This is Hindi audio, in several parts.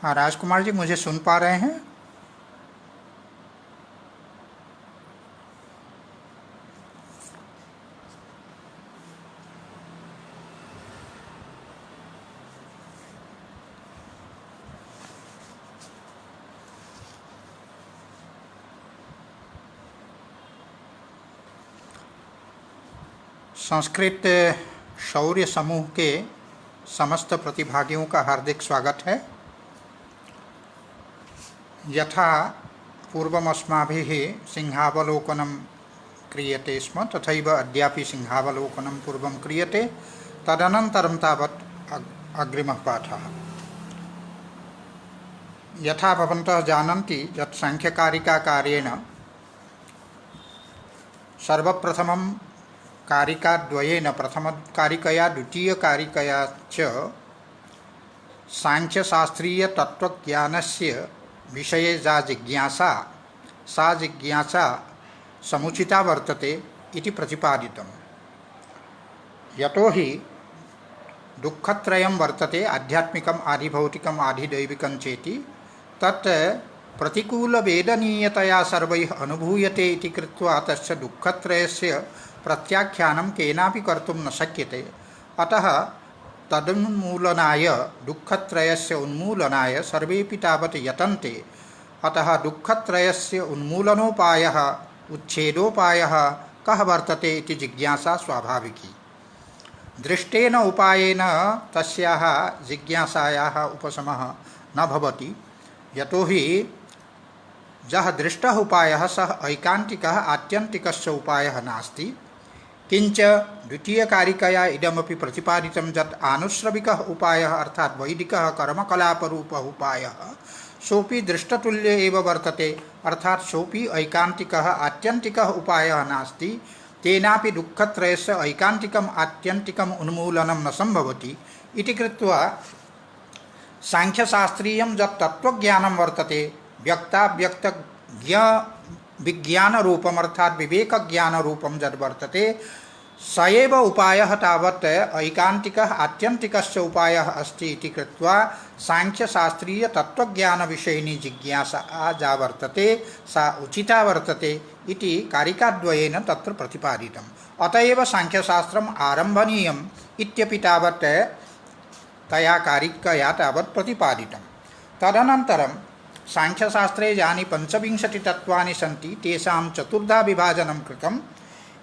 हाँ राजकुमार जी, मुझे सुन पा रहे हैं? संस्कृत शौर्य समूह के समस्त प्रतिभागियों का हार्दिक स्वागत है। यथा पूर्वमस्माभिः सिंहावलोकनं क्रियते स्म, तथैव अद्यापि सिंहावलोकनं पूर्वं क्रियते। तदनन्तरं तावत् अग्रिमः पाठः। यथा भवन्तः जानन्ति यत् सांख्यकारिकाकार्येण सर्वप्रथमं कारिकाद्वयेन, प्रथमकारिकया द्वितीयकारिकया च सांख्यशास्त्रीयतत्त्वज्ञानस्य विषये या जिज्ञासा, सा जिज्ञासा समुचिता वर्तते इति प्रतिपादितम्। यतोहि दुःखत्रयं वर्तते, आध्यात्मिकम्, आधिभौतिकम्, आधिदैविकं चेति। तत् प्रतिकूलवेदनीयतया सर्वैः अनुभूयते इति कृत्वा तस्य दुःखत्रयस्य प्रत्याख्यानं केनापि कर्तुं न शक्यते। अतः तदुन्मूलनाय, दुःखत्रयस्य उन्मूलनाय सर्वेपि तावत् यतन्ते। अतः दुःखत्रयस्य उन्मूलनोपायः, उच्छेदोपायः कः वर्तते इति जिज्ञासा स्वाभाविकी। दृष्टेन उपायेन तस्याः जिज्ञासायाः उपशमः न भवति। यतोहि यः दृष्टः उपायः सः ऐकान्तिकः, आत्यन्तिकस्य उपायः नास्ति। किंच द्वितीयकारिकया इदमपि प्रतिपादितं यत् आनुश्रविकः उपायः अर्थात् वैदिकः कर्मकलापरूपः उपायः सोऽपि दृष्टतुल्य एव वर्तते। अर्थात् सोऽपि ऐकान्तिकः, आत्यन्तिकः उपायः नास्ति। तेनापि दुःखत्रयस्य ऐकान्तिकम्, आत्यन्तिकम् उन्मूलनं न सम्भवति इति कृत्वा सांख्यशास्त्रीयं यत् तत्त्वज्ञानं वर्तते, व्यक्ताव्यक्त विज्ञान रूपम अर्थात विवेक ज्ञान रूपम जद वर्तते, स एव उपायः तावत् ऐकान्तिकः, आत्यन्तिकस्य उपायः अस्ति इति कृत्वा सांख्यशास्त्रीय तत्त्वज्ञान विषयिनी जिज्ञासा या वर्तते सा उचिता वर्तते इति कारिकाद्वयेन तत्र प्रतिपादितम्। अतएव सांख्यशास्त्रम् आरम्भनीयम् इत्यपि तावत् तया कारिकया तावत् प्रतिपादितम्। तदनन्तरं सांख्यशास्त्रे यानि पंचविंशतितत्त्वानि सन्ति तेषां चतुर्धा विभाजनं कृतम्।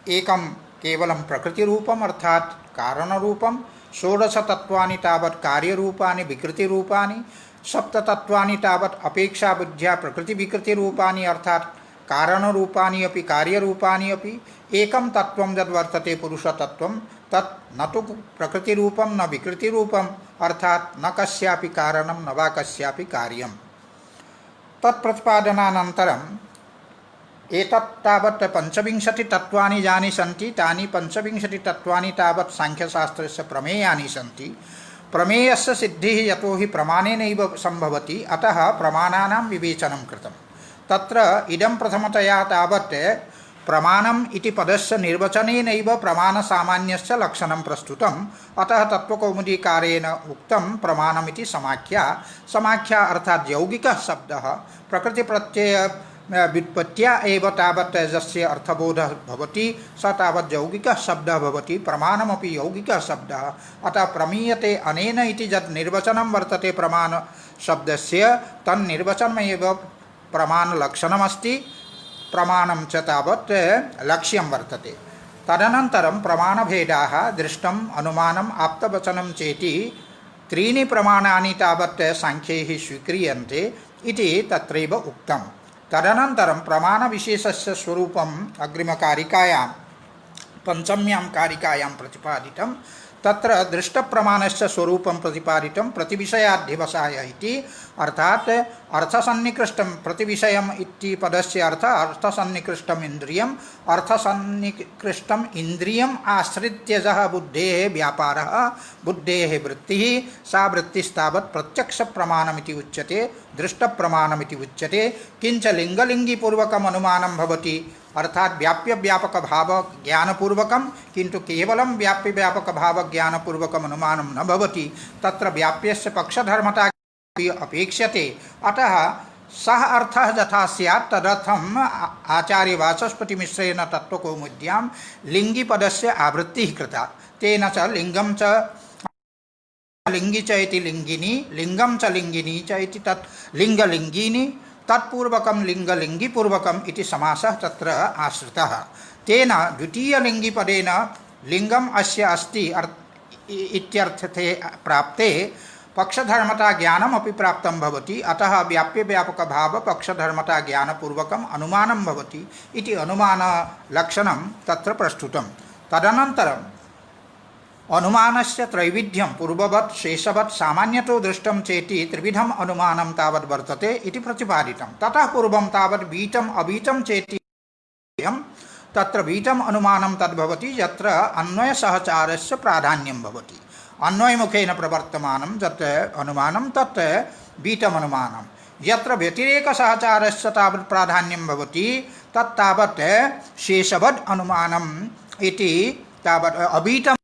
एकं केवलं प्रकृतिरूपम् अर्थात् कारणरूपं, षोडशतत्त्वानि तावत् कार्यरूपाणि, विकृतिरूपाणि, सप्ततत्त्वानि तावत् अपेक्षाबुद्ध्या प्रकृतिविकृतिरूपाणि अर्थात् कारणरूपाणि अपि कार्यरूपाणि अपि। एकं तत्त्वं यद् वर्तते पुरुषतत्त्वं, तत् न तु प्रकृतिरूपं न विकृतिरूपम् अर्थात् न कस्यापि कारणं न वा कस्यापि कार्यम्। तत्प्रतिपादनानन्तरम् एतत् तावत् पंचविंशतितत्त्वानि यानि सन्ति तानि पंचविंशतितत्त्वानि तावत् सांख्यशास्त्रस्य प्रमेयानि सन्ति। प्रमेयस्य सिद्धिः यतोहि प्रमाणेनैव सम्भवति, अतः प्रमाणानां विवेचनं कृतं। तत्र इदं प्रथमतया तावत् प्रमाणम् इति पदस्य निर्वचनेनैव प्रमाणसामान्यस्य लक्षणं प्रस्तुतम्। अतः तत्त्वकौमुदीकारेण उक्तं प्रमाणमिति समाख्या। समाख्या अर्थात् यौगिकः शब्दः, प्रकृतिप्रत्यय व्युत्पत्त्या एव तावत् यस्य अर्थबोधः भवति स तावत् यौगिकः शब्दः भवति। प्रमाणमपि यौगिकः शब्दः। अतः प्रमीयते अनेन इति यत् निर्वचनं वर्तते प्रमाणशब्दस्य, तन्निर्वचनमेव प्रमाणलक्षणमस्ति। प्रमाणं च तावत् लक्ष्यं वर्तते। तदनन्तरं प्रमाणभेदाः दृष्टम्, अनुमानम्, आप्तवचनं चेति त्रीणि प्रमाणानि तावत् सांख्यैः स्वीक्रियन्ते इति तत्रैव उक्तम्। तदनन्तरं प्रमाणविशेषस्य स्वरूपम् अग्रिमकारिकायां पञ्चम्यां कारिकायां प्रतिपादितं। तत्र दृष्टप्रमाणस्य स्वरूपं प्रतिपादितं प्रतिविषयाध्यवसाय इति। अर्थात् अर्थसन्निकृष्टं, प्रतिविषयम् इति पदस्य अर्थ अर्थसन्निकृष्टम् इन्द्रियम्, अर्थसन्निकृष्टम् इन्द्रियम् आश्रित्य यः बुद्धेः व्यापारः, बुद्धेः वृत्तिः, सा वृत्तिस्तावत् प्रत्यक्षप्रमाणमिति उच्यते, दृष्टप्रमाणमिति उच्यते। किंच लिंगलिंगीपूर्वकम् अनुमानं भवति अर्थात व्याप्य व्यापक भाव ज्ञानपूर्वकं, किंतु केवलं व्याप्य व्यापक भाव ज्ञानपूर्वकम् अनुमानं न भवति। तत्र व्याप्यस्य पक्षधर्मता अपेक्ष्यते। अतः सः अर्थः यथा स्यात् तदर्थम् आचार्य वाचस्पतिमिश्रेण तत्त्वकौमुद्यां लिङ्गिपदस्य आवृत्तिः कृता। तेन च लिङ्गं च लिङ्गि च इति लिङ्गिनी, लिङ्गं च लिङ्गिनी च इति तत् लिङ्गलिङ्गिनी, तत्पूर्वकं लिङ्गलिङ्गिपूर्वकम् इति समासः तत्र आश्रितः। तेन द्वितीयलिङ्गिपदेन लिङ्गम् अस्य अस्ति इत्यर्थे प्राप्ते पक्षधर्मता ज्ञानमपि प्राप्तं भवति। अतः व्याप्यव्यापकभाव पक्षधर्मता ज्ञानपूर्वकम् अनुमानं भवति इति अनुमानलक्षणं तत्र प्रस्तुतं। तदनन्तरम् अनुमानस्य त्रैविध्यं पूर्ववत् शेषवत् सामान्यतो दृष्टं चेति त्रिविधम् अनुमानं तावत् वर्तते इति प्रतिपादितं। ततः पूर्वं तावत् बीटम् अबीटं चेति तत्र बीटम् अनुमानं तद्भवति यत्र अन्वयसहचारस्य प्राधान्यं भवति। अन्वयमुखेन प्रवर्तमानं यत् अनुमानं तत् बीटम् अनुमानं। यत्र व्यतिरेकसहचारस्य तावत् प्राधान्यं भवति तत्तावत् शेषवद् अनुमानम् इति तावत् अबीटं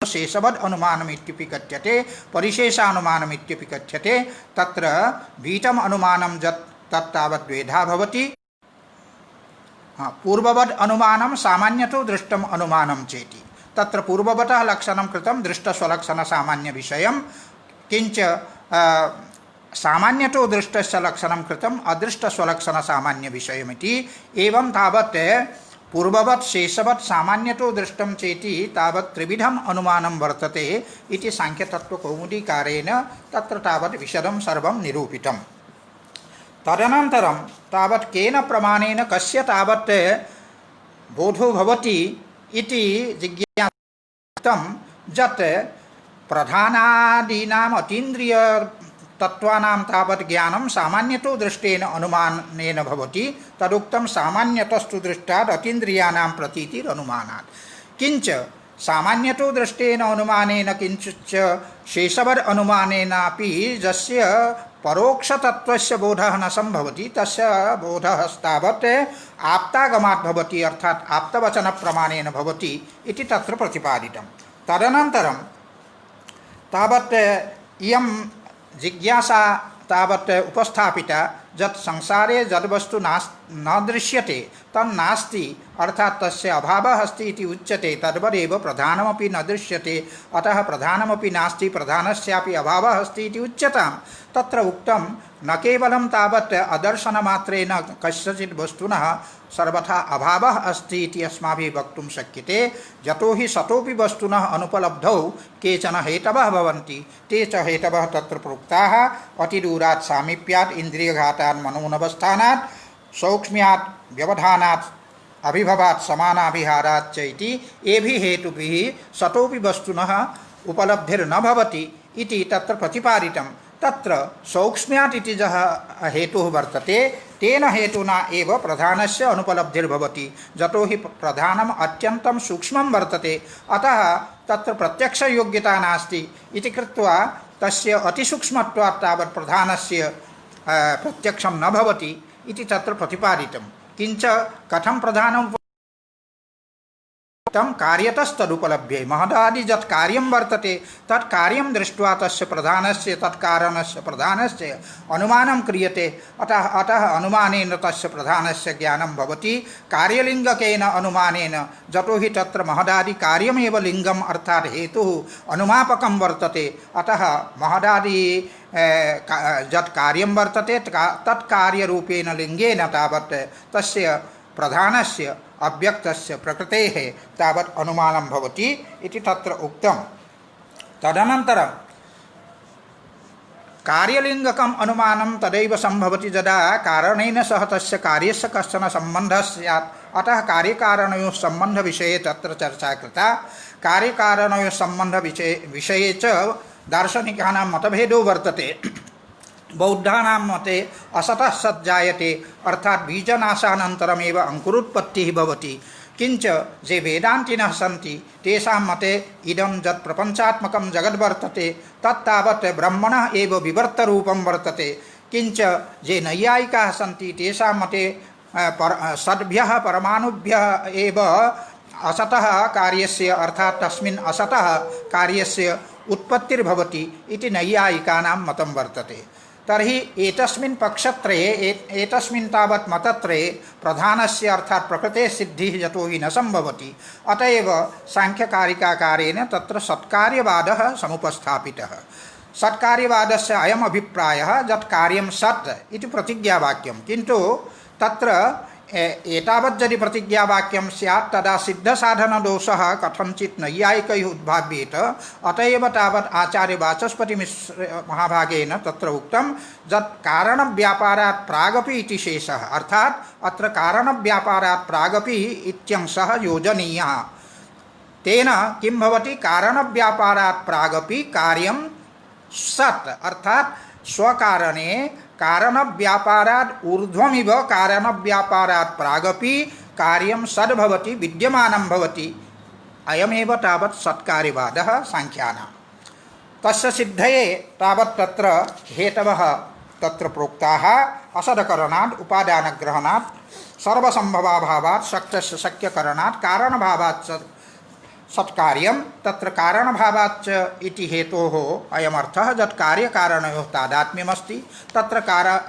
शेषवद् अनुमानमित्यपि कथ्यते, परिशेषानुमानमित्यपि कथ्यते। तत्र बीटम् अनुमानं तत्तावत् द्वेधा भवति। पूर्ववद् अनुमानं सामान्यतो दृष्टम् अनुमानं चेति। तत्र पूर्ववतः लक्षणं कृतं दृष्टस्वलक्षणसामान्यविषयं, किञ्च सामान्यतो दृष्टस्य लक्षणं कृतम् अदृष्टस्वलक्षणसामान्यविषयमिति। एवं तावत् पूर्ववत् शेषवत् सामान्यतो दृष्टं चेति तावत् त्रिविधम् अनुमानं वर्तते इति सांख्यतत्त्वकौमुदीकारेण तत्र तावत् विशदं सर्वं निरूपितम्। तदनन्तरं तावत् केन प्रमाणेन कस्य तावत् बोधो भवति इति जिज्ञासितं यत् प्रधानादीनाम् अतीन्द्रिय तत्त्वानां तावत् ज्ञानं सामान्यतो दृष्टेन अनुमानेन भवति। तदुक्तं सामान्यतस्तु दृष्टात् अतीन्द्रियाणां प्रतीतिरनुमानात्। किञ्च सामान्यतो दृष्टेन अनुमानेन किञ्चिच्च शेषवद् अनुमानेनापि यस्य परोक्षतत्त्वस्य बोधः न सम्भवति तस्य बोधः तावत् आप्तागमात् भवति, अर्थात् आप्तवचनप्रमाणेन भवति इति तत्र प्रतिपादितं। तदनन्तरं तावत् इयं जिज्ञासा तावत् उपस्थापिता यत् संसारे यद्वस्तु न दृश्यते तन्नास्ति, अर्थात् तस्य अभावः अस्ति इति उच्यते। तद्वदेव प्रधानमपि न दृश्यते, अतः प्रधानमपि नास्ति, प्रधानस्यापि अभावः अस्ति इति उच्यतां। तत्र उक्तं न केवलं तावत् अदर्शनमात्रेण कस्यचित् वस्तुनः सर्वथा अभावः अस्ति इति अस्माभिः वक्तुं शक्यते। यतो हि सतोपि वस्तुनः अनुपलब्धौ केचन हेतवः भवन्ति। ते च हेतवः तत्र प्रोक्ताः अतिदूरात् सामीप्यात् इन्द्रियघातात् मनोनवस्थानात् सौक्ष्म्यात् व्यवधानात् अभिभवात् समानाभिहारात् च इति एभिः हेतुभिः सतोपि वस्तुनः उपलब्धिर्न भवति इति तत्र प्रतिपादितं। तत्र सौक्ष्म्यात् इति यः हेतुः वर्तते तेन हेतुना एव प्रधानस्य अनुपलब्धिर्भवति। यतो हि प्रधानम् अत्यन्तं सूक्ष्मं वर्तते, अतः तत्र प्रत्यक्षयोग्यता नास्ति इति कृत्वा तस्य अतिसूक्ष्मत्वात् तावत् प्रधानस्य प्रत्यक्षं न भवति इति तत्र प्रतिपादितं। किञ्च कथं प्रधानं तम कार्यतस्तदुपलभ्ये महदादि यत् कार्यं वर्तते तत् कार्यं दृष्ट्वा तस्य प्रधानस्य तत्कारणस्य प्रधानस्य अनुमानं क्रियते। अतः अनुमानेन तस्य प्रधानस्य ज्ञानं भवति। कार्यलिङ्गकेन अनुमानेन, यतो हि तत्र महदादि कार्यमेव लिङ्गम् अर्थात् हेतुः अनुमापकं वर्तते। अतः महदादि यत् कार्यं वर्तते तत् कार्यरूपेण लिङ्गेन तावत् तस्य प्रधानस्य अव्यक्तस्य प्रकृतेः तावत् अनुमानं भवति इति तत्र उक्तं। तदनन्तरं कार्यलिङ्गकम् अनुमानं तदैव सम्भवति यदा कारणेन सह तस्य कार्यस्य कश्चन सम्बन्धः स्यात्। अतः कार्यकारणयोः सम्बन्धविषये तत्र चर्चा कृता। कार्यकारणयोः सम्बन्धविषये च दार्शनिकानां मतभेदो वर्तते। बौद्धानां मते असतः सत् जायते, अर्थात् बीजनाशानन्तरमेव अंकुरोत्पत्तिः भवति। किञ्च ये वेदान्तिनः सन्ति तेषां मते इदं यत् प्रपञ्चात्मकं जगद् वर्तते तत्तावत् ब्रह्मणः एव विवर्तरूपं वर्तते। किञ्च ये नैयायिकाः सन्ति तेषां मते सद्भ्यः परमाणुभ्यः एव असतः कार्यस्य अर्थात् तस्मिन् असतः कार्यस्य उत्पत्तिर्भवति इति नैयायिकानां मतं वर्तते। तर्हि एतस्मिन् पक्षत्रये एतस्मिन् तावत् मतत्रये प्रधानस्य अर्थात् प्रकृतेः सिद्धिः यतोहि न सम्भवति, अतएव सांख्यकारिकाकारेण तत्र सत्कार्यवादः समुपस्थापितः। सत्कार्यवादस्य अयम् अभिप्रायः यत् कार्यं सत् इति प्रतिज्ञावाक्यं, किन्तु तत्र एतावत् यदि प्रतिज्ञावाक्यं स्यात् तदा सिद्धसाधनदोषः कथञ्चित् नैयायिकैः उद्भाव्येत। अत एव तावत् आचार्यवाचस्पतिमिश्र महाभागेन तत्र उक्तं यत् कारणव्यापारात् प्रागपि इति शेषः, अर्थात् अत्र कारणव्यापारात् प्रागपि इत्यंशः योजनीयः। तेन किं भवति, कारणव्यापारात् प्रागपि कार्यं सत्, अर्थात् स्वकारणे कारणव्यापारात् ऊर्ध्वमिव कारणव्यापारात् प्रागपि कार्यं सद्भवति, विद्यमानं भवति। अयमेव तावत् सत्कार्यवादः सांख्यानां। तस्य सिद्धये तावत् तत्र हेतवः तत्र प्रोक्ताः। असदकरणात् उपादानग्रहणात् सर्वसम्भवाभावात् शक्तस्य शक्यकरणात् कारणभावात् सत्कार्यं तत्र कारणभावाच्च इति हेतोः अयमर्थः यत् कार्यकारणयोः तादात्म्यमस्ति। तत्र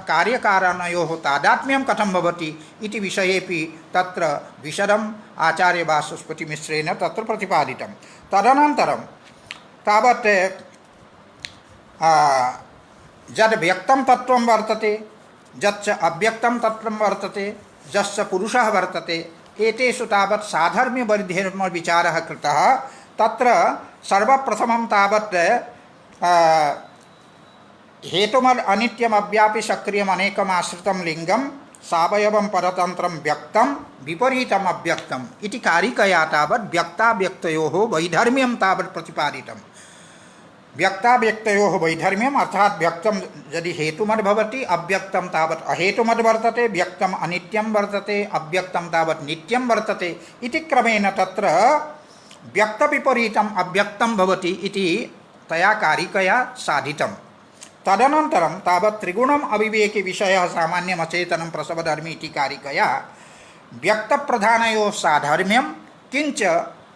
कार्यकारणयोः तादात्म्यं कथं भवति इति विषयेपि तत्र विशदम् आचार्यवाचस्पतिमिश्रेण तत्र प्रतिपादितं। तदनन्तरं तावत् यद् व्यक्तं तत्त्वं वर्तते, यच्च अव्यक्तं तत्त्वं वर्तते, यस्य पुरुषः वर्तते, एतेषु तावत् साधर्म्य वैधर्म विचारः कृतः। तत्र सर्वप्रथमं तावत् हेतुमद् अनित्यम् अव्यापि सक्रियम् अनेकम् आश्रितं लिङ्गं सावयवं परतन्त्रं व्यक्तं विपरीतम् अव्यक्तम् इति कारिकया तावत् व्यक्ताव्यक्तयोः वैधर्म्यं तावत् प्रतिपादितम्। व्यक्ताव्यक्तयोः वैधर्म्यम् अर्थात् व्यक्तं यदि हेतुमद् भवति, अव्यक्तं तावत् अहेतुमद् वर्तते, व्यक्तम् अनित्यं वर्तते, अव्यक्तं तावत् नित्यं वर्तते इति क्रमेण तत्र व्यक्तविपरीतम् अव्यक्तं भवति इति तया कारिकया साधितं। तदनन्तरं तावत् त्रिगुणम् अविवेकी विषयः सामान्यम् अचेतनं प्रसवधर्मी इति कारिकया व्यक्तप्रधानयोः साधर्म्यं किञ्च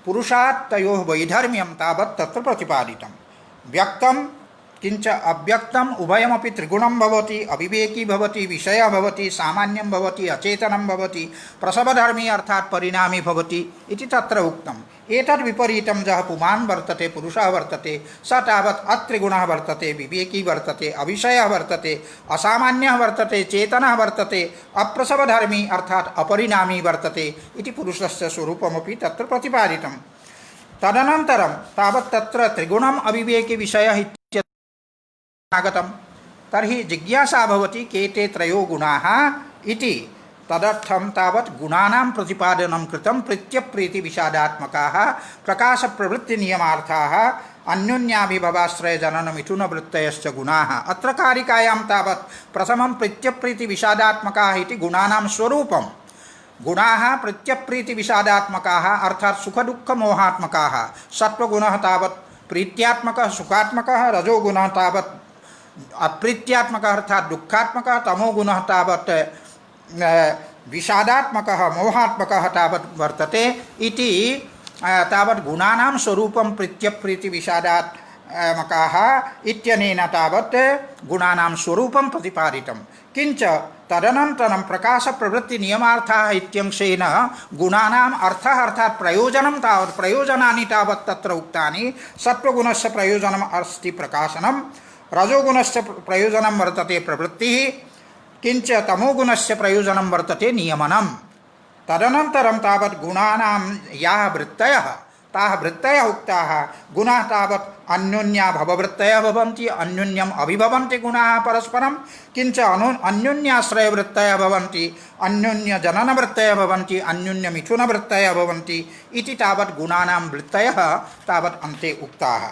पुरुषात् तयोः वैधर्म्यं तावत् तत्र प्रतिपादितम्। व्यक्तं किंच अव्यक्तम उभयमपि त्रिगुणं भवति, अविवेकी भवति, विषयः भवति, सामान्यं भवति, अचेतनं भवति, प्रसवधर्मी अर्थात् परिणामी भवति इति तत्र उक्तम्। एतद् विपरीतं यः पुमान् वर्तते, पुरुषः वर्तते, स तावत् अत्रिगुणः वर्तते, विवेकी वर्तते, अविषयः वर्तते, असामान्यः वर्तते, चेतनः वर्तते, अप्रसवधर्मी अर्थात् अपरिणामी वर्तते इति पुरुषस्य स्वरूपमपि तत्र प्रतिपादितम्। तदनन्तरं तावत् तत्र त्रिगुणम् अविवेकी विषयः आगतं। तर्हि जिज्ञासा भवति के ते त्रयो गुणाः इति। तदर्थं तावत् गुणानां प्रतिपादनं कृतं। प्रीत्यप्रीति विषादात्मकाः प्रकाशप्रवृत्तिनियमार्थाः अन्योन्याभिभवाश्रय जनन मिथुन वृत्तयश्च गुणाः। अत्र कारिकायां तावत् प्रथमं प्रीत्यप्रीति विषादात्मकाः इति गुणानां स्वरूपं। गुणाः प्रीत्यप्रीति विषादात्मकाः अर्थात् सुखदुःखमोहात्मकाः। सत्वगुणः तावत् प्रीत्यात्मकः सुखात्मकः, रजोगुणः तावत् अप्रीत्यात्मकः अर्थात् दुःखात्मकः, तमोगुणः तावत् विषादात्मकः मोहात्मकः तावत् वर्तते इति तावत् गुणानां स्वरूपं प्रीत्यप्रीति विषादात्मकाः इत्यनेन तावत् गुणानां स्वरूपं प्रतिपादितं। किंच तदनन्तरं प्रकाशप्रवृत्तिनियमार्थाः इत्यंशेन गुणानाम् अर्थः अर्थात् प्रयोजनं तावत् प्रयोजनानि तावत् तत्र उक्तानि। सत्वगुणस्य प्रयोजनम् अस्ति प्रकाशनं, रजोगुणस्य प्रयोजनं वर्तते प्रवृत्तिः, किंच तमोगुणस्य प्रयोजनं वर्तते नियमनं। तदनन्तरं तावत् गुणानां याः वृत्तयः ताः वृत्तयः उक्ताः। गुणाः तावत् अन्योन्या भववृत्तयः भवन्ति, अन्योन्यम् अभिभवन्ति गुणाः परस्परं, किंच अन्योन्याश्रयवृत्तयः भवन्ति, अन्योन्यजननवृत्तयः भवन्ति, अन्योन्यमिथुनवृत्तयः भवन्ति इति तावत् गुणानां वृत्तयः तावत् अन्ते उक्ताः।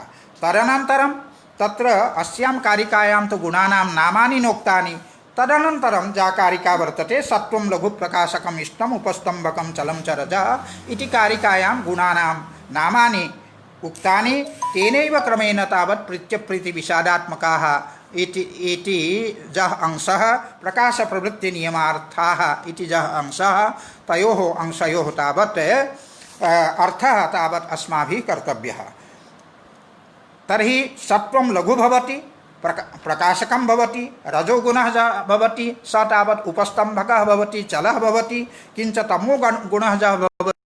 तदनन्तरं तत्र अस्यां कारिकायां तु गुणानां नामानि नोक्तानि। तदनन्तरं या कारिका वर्तते सत्वं लघुप्रकाशकम् इष्टम् उपस्तम्भकं चलं च रजः इति कारिकायां गुणानां नामानि उक्तानि। तेनैव क्रमेण तावत् प्रीत्यप्रीतिविषादात्मकाः इति यः अंशः, प्रकाशप्रवृत्तिनियमार्थाः इति यः अंशः, तयोः अंशयोः तावत् अर्थः तावत् अस्माभिः कर्तव्यः। तर्हि सत्वं लघु भवति, प्रकाशकं भवति, रजोगुणः भवति, स तावत् उपस्तम्भकः भवति, चलः भवति, किञ्च तमोगुणः भवति,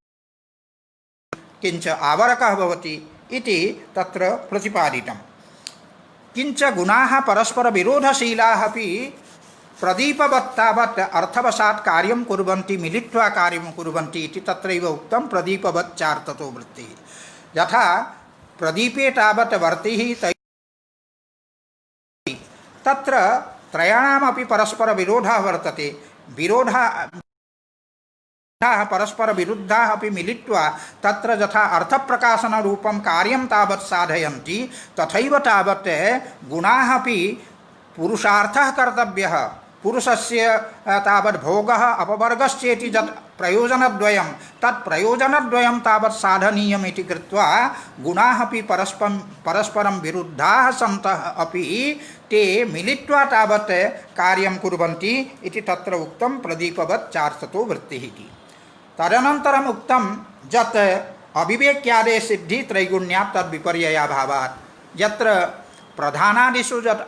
किञ्च आवरकः भवति इति तत्र प्रतिपादितं। किञ्च गुणाः परस्परविरोधशीलाः अपि प्रदीपवत् तावत् अर्थवशात् कार्यं कुर्वन्ति, मिलित्वा कार्यं कुर्वन्ति इति तत्रैव उक्तं प्रदीपवत् चार्थतो वृत्तिः। यथा प्रदीपे तावत् वर्तिः तत्र त्रयाणामपि परस्परविरोधः वर्तते, परस्पर विरुद्धाः अपि मिलित्वा तत्र यथा अर्थप्रकाशनरूपं कार्यं तावत् साधयन्ति, तथैव तावत् गुणाः अपि पुरुषार्थः कर्तव्यः। पुरुषस्य तावत् भोगः अपवर्गश्चेति यत् प्रयोजनद्वयं, तत् प्रयोजनद्वयं तावत् साधनीयम् इति कृत्वा गुणाः अपि परस्परं विरुद्धाः सन्तः अपि ते मिलित्वा तावत् कार्यं कुर्वन्ति इति तत्र उक्तं प्रदीपवत् चार्थतो वृत्तिः इति। तदनन्तरम् उक्तं यत् अविवेक्यादे सिद्धि त्रैगुण्यात् तद्विपर्ययाभावात्, यत्र प्रधानादिषु यत्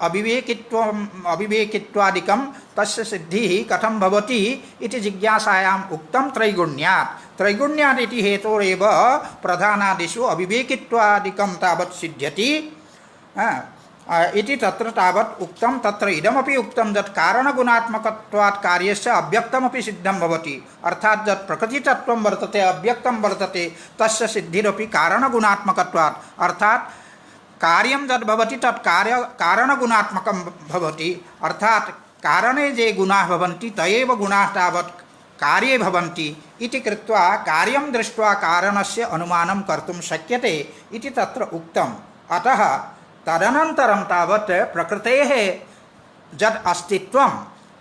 अविवेकित्वादिकं तस्य सिद्धिः कथं भवति इति जिज्ञासायाम् उक्तं त्रैगुण्यात्। त्रैगुण्यात् इति हेतोरेव प्रधानादिषु अविवेकित्वादिकं तावत् सिद्ध्यति इति तत्र तावत् उक्तं। तत्र इदमपि उक्तं यत् कारणगुणात्मकत्वात् कार्यस्य अव्यक्तमपि सिद्धं भवति, अर्थात् यत् प्रकृतितत्त्वं वर्तते, अव्यक्तं वर्तते, तस्य सिद्धिरपि कारणगुणात्मकत्वात्, अर्थात् कार्यं यद् भवति तत् कारणगुणात्मकं भवति, अर्थात् कारणे ये गुणाः भवन्ति त एव गुणाः तावत् कार्ये भवन्ति इति कृत्वा कार्यं दृष्ट्वा कारणस्य अनुमानं कर्तुं शक्यते इति तत्र उक्तम्। अतः तदनन्तरं तावत् प्रकृतेः यद् अस्तित्वं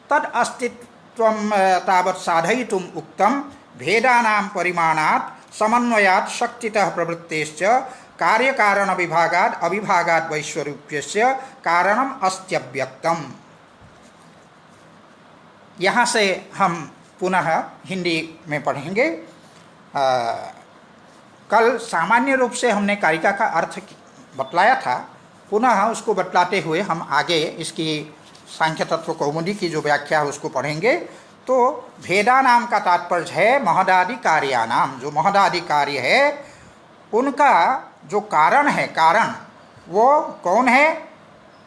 तद् अस्तित्वं तावत् साधयितुम् उक्तं। भेदानां परिमाणात् समन्वयात् शक्तितः प्रवृत्तेश्च कार्यकारण विभागात् अविभागात् वैश्वरूप्यस्य कारणम् अस्त्यव्यक्तम्। यहाँ से हम पुनः हिंदी में पढ़ेंगे। कल सामान्य रूप से हमने कारिका का अर्थ बतलाया था, पुनः उसको बतलाते हुए हम आगे इसकी सांख्य तत्व कौमुदी की जो व्याख्या है उसको पढ़ेंगे। तो भेदानाम का तात्पर्य है महदादि कार्यानाम, जो महदादि कार्य है उनका जो कारण है, कारण वो कौन है,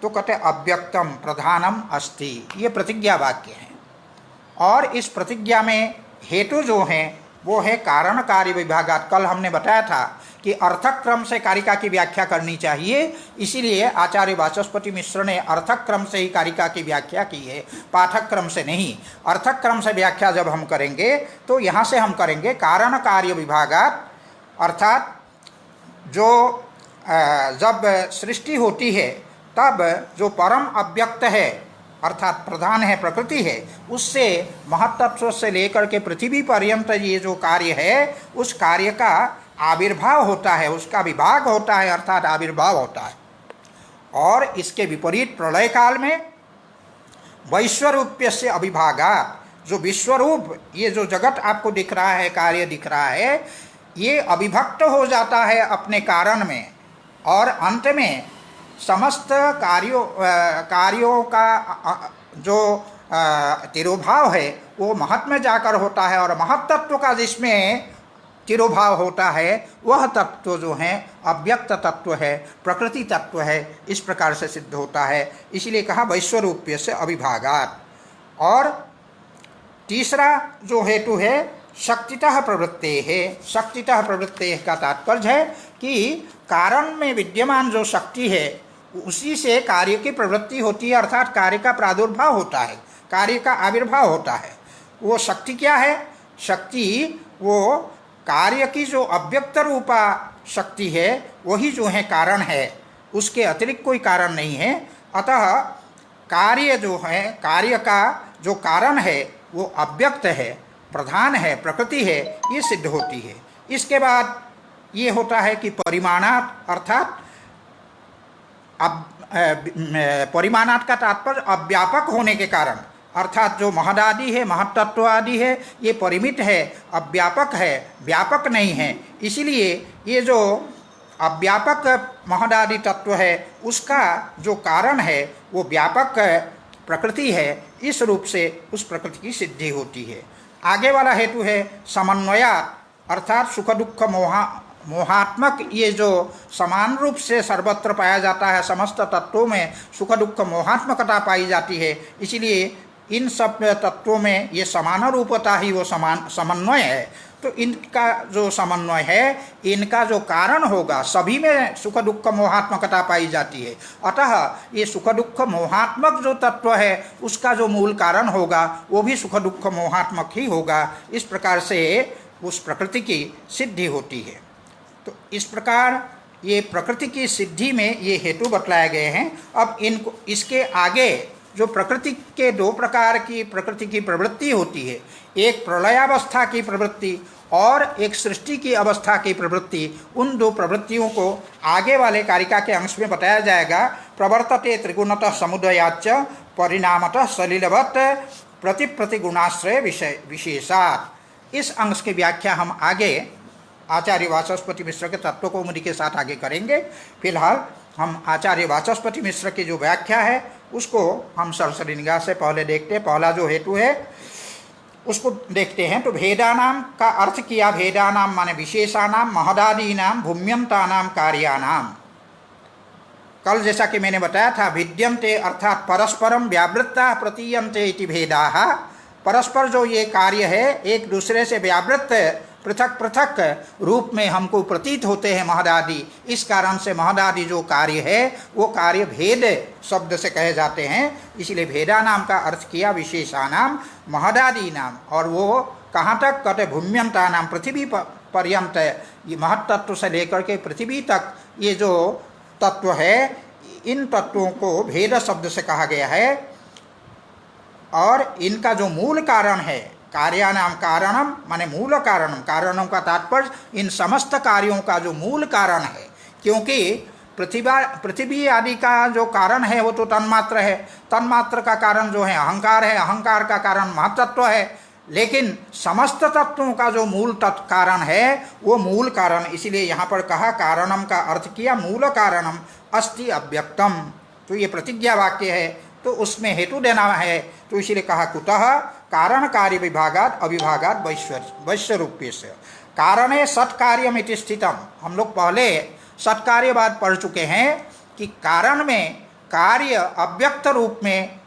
तो कहते अव्यक्तम प्रधानम अस्ति, ये प्रतिज्ञा वाक्य है। और इस प्रतिज्ञा में हेतु जो हैं वो है कारण कार्य विभागात। कल हमने बताया था कि अर्थक क्रम से कारिका की व्याख्या करनी चाहिए, इसीलिए आचार्य वाचस्पति मिश्र ने अर्थक क्रम से ही कारिका की व्याख्या की है, पाठक क्रम से नहीं। अर्थक क्रम से व्याख्या जब हम करेंगे तो यहाँ से हम करेंगे कारण कार्य विभागात, अर्थात जो जब सृष्टि होती है तब जो परम अव्यक्त है अर्थात प्रधान है, प्रकृति है, उससे महत्तत्व से लेकर के पृथ्वी पर्यंत ये जो कार्य है उस कार्य का आविर्भाव होता है, उसका विभाग होता है, अर्थात आविर्भाव होता है। और इसके विपरीत प्रलय काल में वैश्वरूप्य से अभिभागात, जो विश्वरूप ये जो जगत आपको दिख रहा है, कार्य दिख रहा है, ये अविभक्त हो जाता है अपने कारण में, और अंत में समस्त कार्यों का जो तिरोभाव है वो महत में जाकर होता है, और महत्तत्व का जिसमें तिरोभाव होता है वह तत्व जो है अव्यक्त तत्व है, प्रकृति तत्व है, इस प्रकार से सिद्ध होता है। इसलिए कहा वैश्वरूप्य से अभिभागात। और तीसरा जो हेतु है शक्तितः प्रवृत्ते है। शक्तितः प्रवृत्ते का तात्पर्य है कि कारण में विद्यमान जो शक्ति है उसी से कार्य की प्रवृत्ति होती है, अर्थात कार्य का प्रादुर्भाव होता है, कार्य का आविर्भाव होता है। वो शक्ति क्या है? शक्ति वो कार्य की जो अव्यक्त रूपा शक्ति है वही जो है कारण है, उसके अतिरिक्त कोई कारण नहीं है। अतः कार्य जो है, कार्य का जो कारण है वो अव्यक्त है, प्रधान है, प्रकृति है, ये सिद्ध होती है। इसके बाद ये होता है कि परिमाणात, अर्थात परिमाणात का तात्पर्य अव्यापक होने के कारण, अर्थात जो महदादि है, महत्तत्व आदि है, ये परिमित है, अव्यापक है, व्यापक नहीं है। इसलिए ये जो अव्यापक महदादि तत्व है उसका जो कारण है वो व्यापक प्रकृति है। इस रूप से उस प्रकृति की सिद्धि होती है। आगे वाला हेतु है समन्वयात्, अर्थात सुख दुख मोहात्मक ये जो समान रूप से सर्वत्र पाया जाता है, समस्त तत्वों में सुख दुख मोहात्मकता पाई जाती है, इसलिए इन सब तत्वों में ये समान रूपता ही वो समन्वय है। तो इनका जो समन्वय है, इनका जो कारण होगा, सभी में सुख दुख मोहात्मकता पाई जाती है। अतः ये सुख दुख मोहात्मक जो तत्व है उसका जो मूल कारण होगा वो भी सुख दुख मोहात्मक ही होगा। इस प्रकार से उस प्रकृति की सिद्धि होती है। तो इस प्रकार ये प्रकृति की सिद्धि में ये हेतु बतलाए गए हैं। अब इनको इसके आगे जो प्रकृति के दो प्रकार की प्रकृति की प्रवृत्ति होती है, एक प्रलयावस्था की प्रवृत्ति और एक सृष्टि की अवस्था की प्रवृत्ति, उन दो प्रवृत्तियों को आगे वाले कारिका के अंश में बताया जाएगा। प्रवर्तते त्रिगुणतः समुदयाच्च परिणामतः सलिलवत् प्रतिप्रतिगुणाश्रय विशेषात्। इस अंश की व्याख्या हम आगे आचार्य वाचस्पति मिश्र के तत्वकौमुदी के साथ आगे करेंगे। फिलहाल हम आचार्य वाचस्पति मिश्र की जो व्याख्या है उसको हम सरसरी निगाह से पहले देखते हैं। पहला जो हेतु है उसको देखते हैं। तो भेदानाम का अर्थ किया, भेदानाम माने विशेषानाम, महदादीनाम, भूम्यंतानाम, कार्यानाम। कल जैसा कि मैंने बताया था, विद्यन्ते अर्थात परस्परम व्यावृत्ता प्रतीयन्ते इति भेदाः। परस्पर जो ये कार्य है एक दूसरे से व्यावृत्त पृथक पृथक रूप में हमको प्रतीत होते हैं महदादि। इस कारण से महदादि जो कार्य है वो कार्य भेद शब्द से कहे जाते हैं। इसलिए भेदा नाम का अर्थ किया विशेषानाम, महदादि नाम। और वो कहाँ तक कहते, भूम्यंता नाम, पृथ्वी पर्यंत, ये महत्तत्व से लेकर के पृथ्वी तक ये जो तत्व है, इन तत्वों को भेद शब्द से कहा गया है। और इनका जो मूल कारण है, कार्यानाम कारणम माने मूल कारणम, कारणों का तात्पर्य इन समस्त कार्यों का जो मूल कारण है। क्योंकि पृथ्वी आदि का जो कारण है वो तो तन्मात्र है, तन्मात्र का कारण जो है अहंकार है, अहंकार का कारण महत्तत्व है। लेकिन समस्त तत्वों का जो मूल कारण है वो मूल कारण, इसलिए यहाँ पर कहा कारणम का अर्थ किया मूल कारणम अस्ति अव्यक्तम। तो ये प्रतिज्ञा वाक्य है, तो उसमें हेतु देना है। तो इसीलिए कहा कुतः कारण कार्य विभागात अविभागात वैश्वरूप्य से कारणे सत्कार्यमिति स्थितम। हम लोग पहले सत्कार्यवाद पढ़ चुके हैं कि कारण में कार्य अव्यक्त रूप में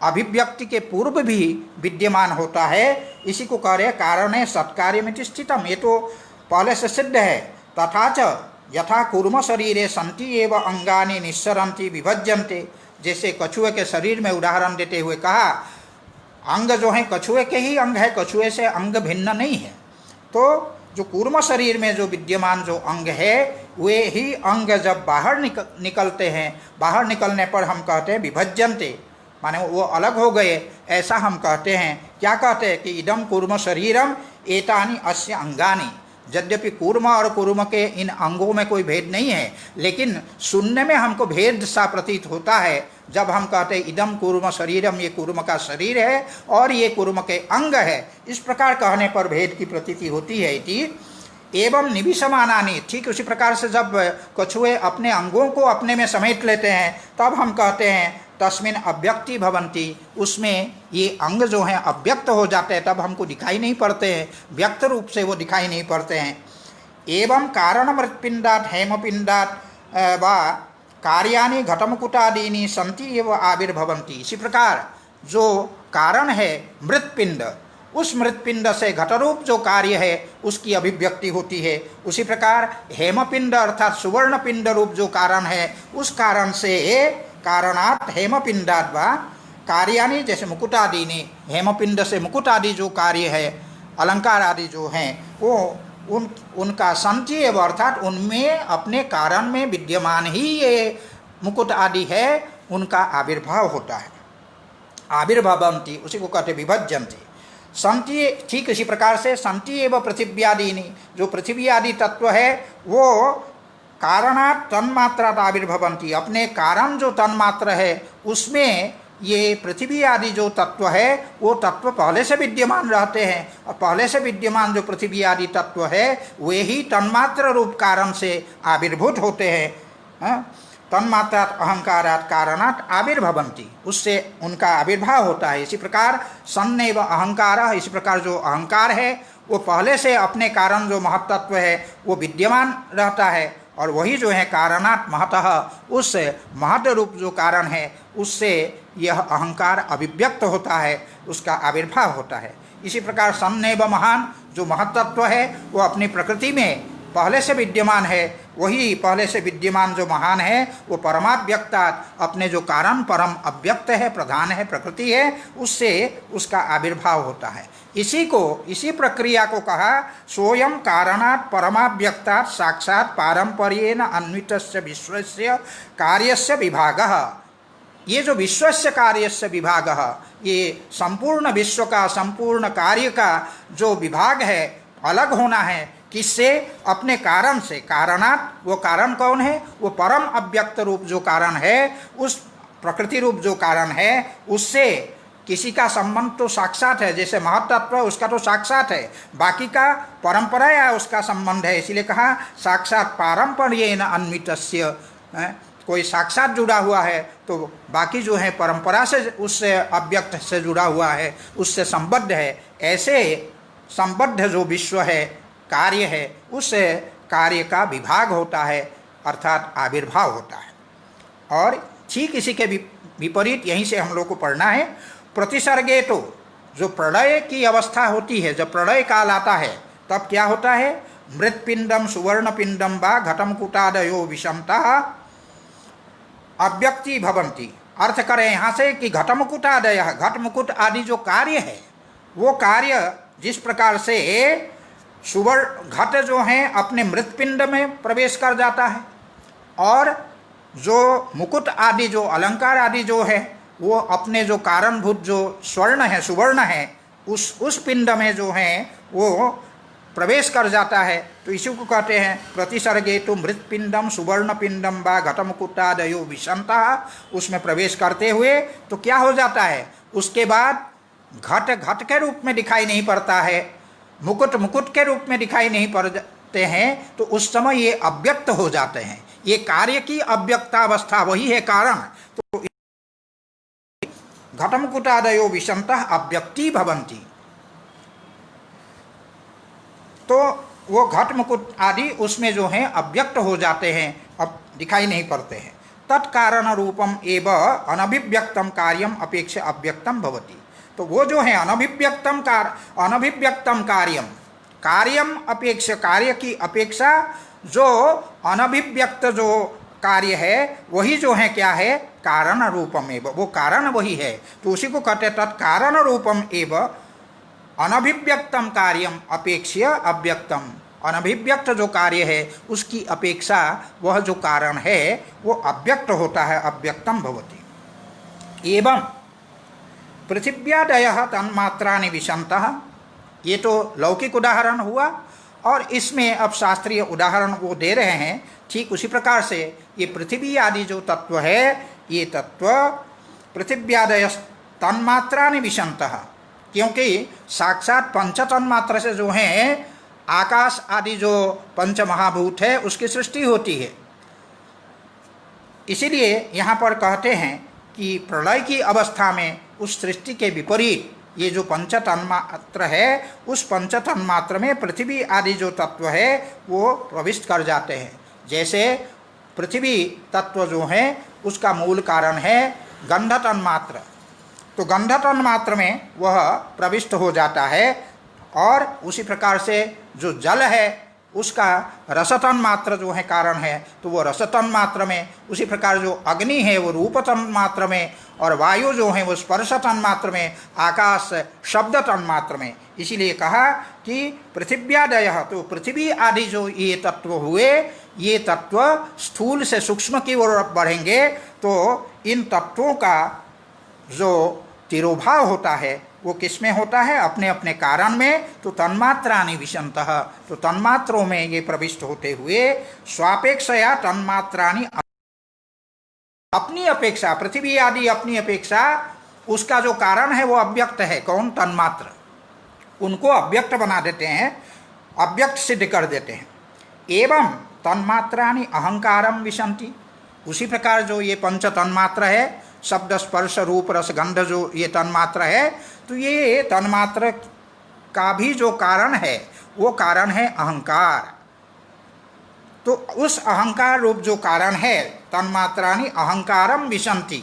अभिव्यक्ति के पूर्व भी विद्यमान होता है। इसी को कह रहे कारणे सत्कार्यमिति स्थितम। ये तो पहले से सिद्ध है। तथा च यथा कूर्म शरीरे सन्ति एव अंगानि निस्सरन्ति विभज्यन्ते। जैसे कछुए के शरीर में उदाहरण देते हुए कहा, अंग जो है कछुए के ही अंग है, कछुए से अंग भिन्न नहीं है। तो जो कूर्म शरीर में जो विद्यमान जो अंग है वे ही अंग जब बाहर निकलते हैं, बाहर निकलने पर हम कहते हैं विभज्यन्ते, माने वो अलग हो गए, ऐसा हम कहते हैं। क्या कहते हैं कि इदम कूर्म शरीरम एतानि अस्य अंगानि। यद्यपि कूर्म और कूर्म के इन अंगों में कोई भेद नहीं है, लेकिन सुनने में हमको भेद सा प्रतीत होता है जब हम कहते हैं इदम कूर्म शरीरम, ये कूर्म का शरीर है और ये कूर्म के अंग है। इस प्रकार कहने पर भेद की प्रतीति होती है। इति एवं निविशमानानि, ठीक उसी प्रकार से जब कछुए अपने अंगों को अपने में समेट लेते हैं तब हम कहते हैं तस्मिन अव्यक्ति भवन्ति, उसमें ये अंग जो हैं अव्यक्त हो जाते हैं, तब हमको दिखाई नहीं पड़ते हैं, व्यक्त रूप से वो दिखाई नहीं पड़ते हैं। एवं कारण मृत्पिंडात हेमपिंडात वा कार्यानि घटमकुटादीनि सन्ति एव आविर्भवन्ति। इसी प्रकार जो कारण है मृत्पिंड, उस मृत्पिंड से घटरूप जो कार्य है उसकी अभिव्यक्ति होती है। उसी प्रकार हेमपिंड अर्थात सुवर्ण पिंड रूप जो कारण है उस कारण से कारणात हेमपिंडात वा कार्यानि, जैसे मुकुटादि ने, हेमपिंड से मुकुट आदि जो कार्य है, अलंकार आदि जो हैं वो उनका संति एवं अर्थात उनमें अपने कारण में विद्यमान ही ये मुकुट आदि है, उनका आविर्भाव होता है। आविर्भवन्ति उसी को कहते विभज्यन्ति। संति ठीक इसी प्रकार से संति एवं पृथिव्यादीनि, जो पृथ्वी आदि तत्व है वो कारणात् तन्मात्रात् आविर्भवन्ति, अपने कारण जो तन्मात्र है उसमें ये पृथ्वी आदि जो तत्व है वो तत्व पहले से विद्यमान रहते हैं, और पहले से विद्यमान जो पृथ्वी आदि तत्व है वे ही तन्मात्र रूप कारण से आविर्भूत होते हैं। तन्मात्रात् अहंकारात् कारणात् आविर्भवन्ति, उससे उनका आविर्भाव होता है। इसी प्रकार सन्नैव अहंकारः, इसी प्रकार जो अहंकार है वो पहले से अपने कारण जो महत्त्व है वो विद्यमान रहता है, और वही जो है कारणात् महतः, उस महत् रूप जो कारण है उससे यह अहंकार अभिव्यक्त होता है, उसका आविर्भाव होता है। इसी प्रकार सन्नैव महान, जो महत्त्व है वो अपनी प्रकृति में पहले से विद्यमान है, वही पहले से विद्यमान जो महान है वो परमाव्यक्तात्, अपने जो कारण परम अव्यक्त है, प्रधान है, प्रकृति है, उससे उसका आविर्भाव होता है। इसी प्रक्रिया को कहा सोयम कारणात् परमाव्यक्तात् साक्षात् पारंपर्येण अन्वितस्य विश्वस्य कार्यस्य विभागः। ये जो विश्वस्य कार्यस्य विभागः, ये संपूर्ण विश्व का, संपूर्ण कार्य का जो विभाग है, अलग होना है, किससे? अपने कारण से। कारणात्, वो कारण कौन है? वो परम अव्यक्त रूप जो कारण है, उस प्रकृति रूप जो कारण है, उससे किसी का संबंध तो साक्षात है, जैसे महत्त्व उसका तो साक्षात है, बाकी का परंपरा या उसका संबंध है। इसीलिए कहा साक्षात पारंपर्येण अन्वितस्य, कोई साक्षात जुड़ा हुआ है तो बाकी जो है परंपरा से, उससे अव्यक्त से जुड़ा हुआ है, उससे संबद्ध है। ऐसे संबद्ध जो विश्व है, कार्य है, उस कार्य का विभाग होता है, अर्थात आविर्भाव होता है। और ठीक इसी के विपरीत यहीं से हम लोग को पढ़ना है। प्रतिसर्गे तो जो प्रलय की अवस्था होती है, जब प्रलय काल आता है तब क्या होता है? मृतपिंडम सुवर्णपिंडम वा घटमकुटादयो विषमतः अव्यक्ति भवन्ति। अर्थ करें यहाँ से कि घटमुकुटादय, घटमुकुट आदि जो कार्य है, वो कार्य जिस प्रकार से सुवर्ण घट जो है अपने मृतपिंड में प्रवेश कर जाता है, और जो मुकुट आदि जो अलंकार आदि जो है वो अपने जो कारणभूत जो स्वर्ण है, सुवर्ण है, उस पिंड में जो है वो प्रवेश कर जाता है। तो इसी को कहते हैं प्रतिसर्गे तो मृतपिंडम सुवर्णपिंडम व घटमुकुटादयो विषमतः। उसमें प्रवेश करते हुए तो क्या हो जाता है? उसके बाद घट घट के रूप में दिखाई नहीं पड़ता है, मुकुट मुकुट के रूप में दिखाई नहीं पड़ते हैं, तो उस समय ये अव्यक्त हो जाते हैं। ये कार्य की अव्यक्तावस्था वही है कारण। तो घटमुकुटादयो विषमतः अव्यक्ति भवन्ति, तो वो घट मुकुट आदि उसमें जो है अव्यक्त हो जाते हैं, अब दिखाई नहीं पड़ते हैं। तत्कारण रूपम एव अनभिव्यक्तम कार्यम अपेक्षा अव्यक्तम भवति। तो वो जो है अनभिव्यक्तम कार्यम, कार्यम अपेक्षा, कार्य की अपेक्षा जो अनभिव्यक्त जो कार्य है वही जो है क्या है? कारण रूपम एव, वो कारण वही है। तो उसी को कहते हैं तत्कारण रूपम एव अनभिव्यक्तम कार्यम अपेक्षा अव्यक्तम। अनभिव्यक्त जो कार्य है उसकी अपेक्षा वह जो कारण है वो अव्यक्त होता है, अव्यक्तम भवति। एवं पृथिव्यादयः तन्मात्राणि विशन्तः, ये तो लौकिक उदाहरण हुआ, और इसमें अब शास्त्रीय उदाहरण वो दे रहे हैं। ठीक उसी प्रकार से ये पृथ्वी आदि जो तत्व है, ये तत्व पृथिव्यादय तन्मात्राणि विशन्तः, क्योंकि साक्षात पंच तन्मात्र से जो है आकाश आदि जो पंच महाभूत है उसकी सृष्टि होती है। इसीलिए यहाँ पर कहते हैं कि प्रलय की अवस्था में उस सृष्टि के विपरीत ये जो पंच तन्मात्र है, उस पंच तन्मात्र में पृथ्वी आदि जो तत्व है वो प्रविष्ट कर जाते हैं। जैसे पृथ्वी तत्व जो है उसका मूल कारण है गंध तन्मात्र, तो गंध तन्मात्र में वह प्रविष्ट हो जाता है, और उसी प्रकार से जो जल है उसका रस तन्मात्र जो है कारण है, तो वो रस तन्मात्र में, उसी प्रकार जो अग्नि है वो रूप तन्मात्र में, और वायु जो है वो स्पर्श तन्मात्र में, आकाश शब्द तन्मात्र में। इसीलिए कहा कि पृथिव्यादयः, तो पृथ्वी आदि जो ये तत्व हुए, ये तत्व स्थूल से सूक्ष्म की ओर बढ़ेंगे तो इन तत्वों का जो तिरोभाव होता है वो किसमें होता है? अपने अपने कारण में। तो तन्मात्राणि विशन्तः, तो तन्मात्रों में ये प्रविष्ट होते हुए स्वापेक्षया तन्मात्राणि अपनी अपेक्षा, पृथ्वी आदि अपनी अपेक्षा उसका जो कारण है वो अव्यक्त है। कौन? तन्मात्र। उनको अव्यक्त बना देते हैं, अव्यक्त सिद्ध कर देते हैं। एवं तन्मात्राणि अहंकारम विशन्ति। उसी प्रकार जो ये पंच तन्मात्र है, शब्द स्पर्श रूप रस गंध, जो ये तन्मात्र है, तो ये तन्मात्र का भी जो कारण है वो कारण है अहंकार। तो उस अहंकार रूप जो कारण है, तन्मात्राणि अहंकारम विशन्ति,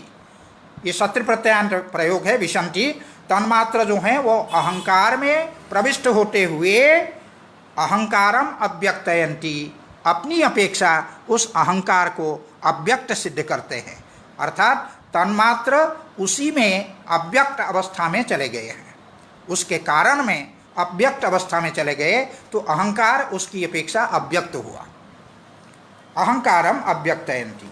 ये शत्रु प्रत्यांत प्रयोग है। विशन्ति, तन्मात्र जो है वो अहंकार में प्रविष्ट होते हुए अहंकारम अव्यक्तयन्ति, अपनी अपेक्षा उस अहंकार को अव्यक्त सिद्ध करते हैं। अर्थात तन्मात्र उसी में अव्यक्त अवस्था में चले गए हैं, उसके कारण में अव्यक्त अवस्था में चले गए, तो अहंकार उसकी अपेक्षा अव्यक्त हुआ। अहंकारम अव्यक्तयन्ति।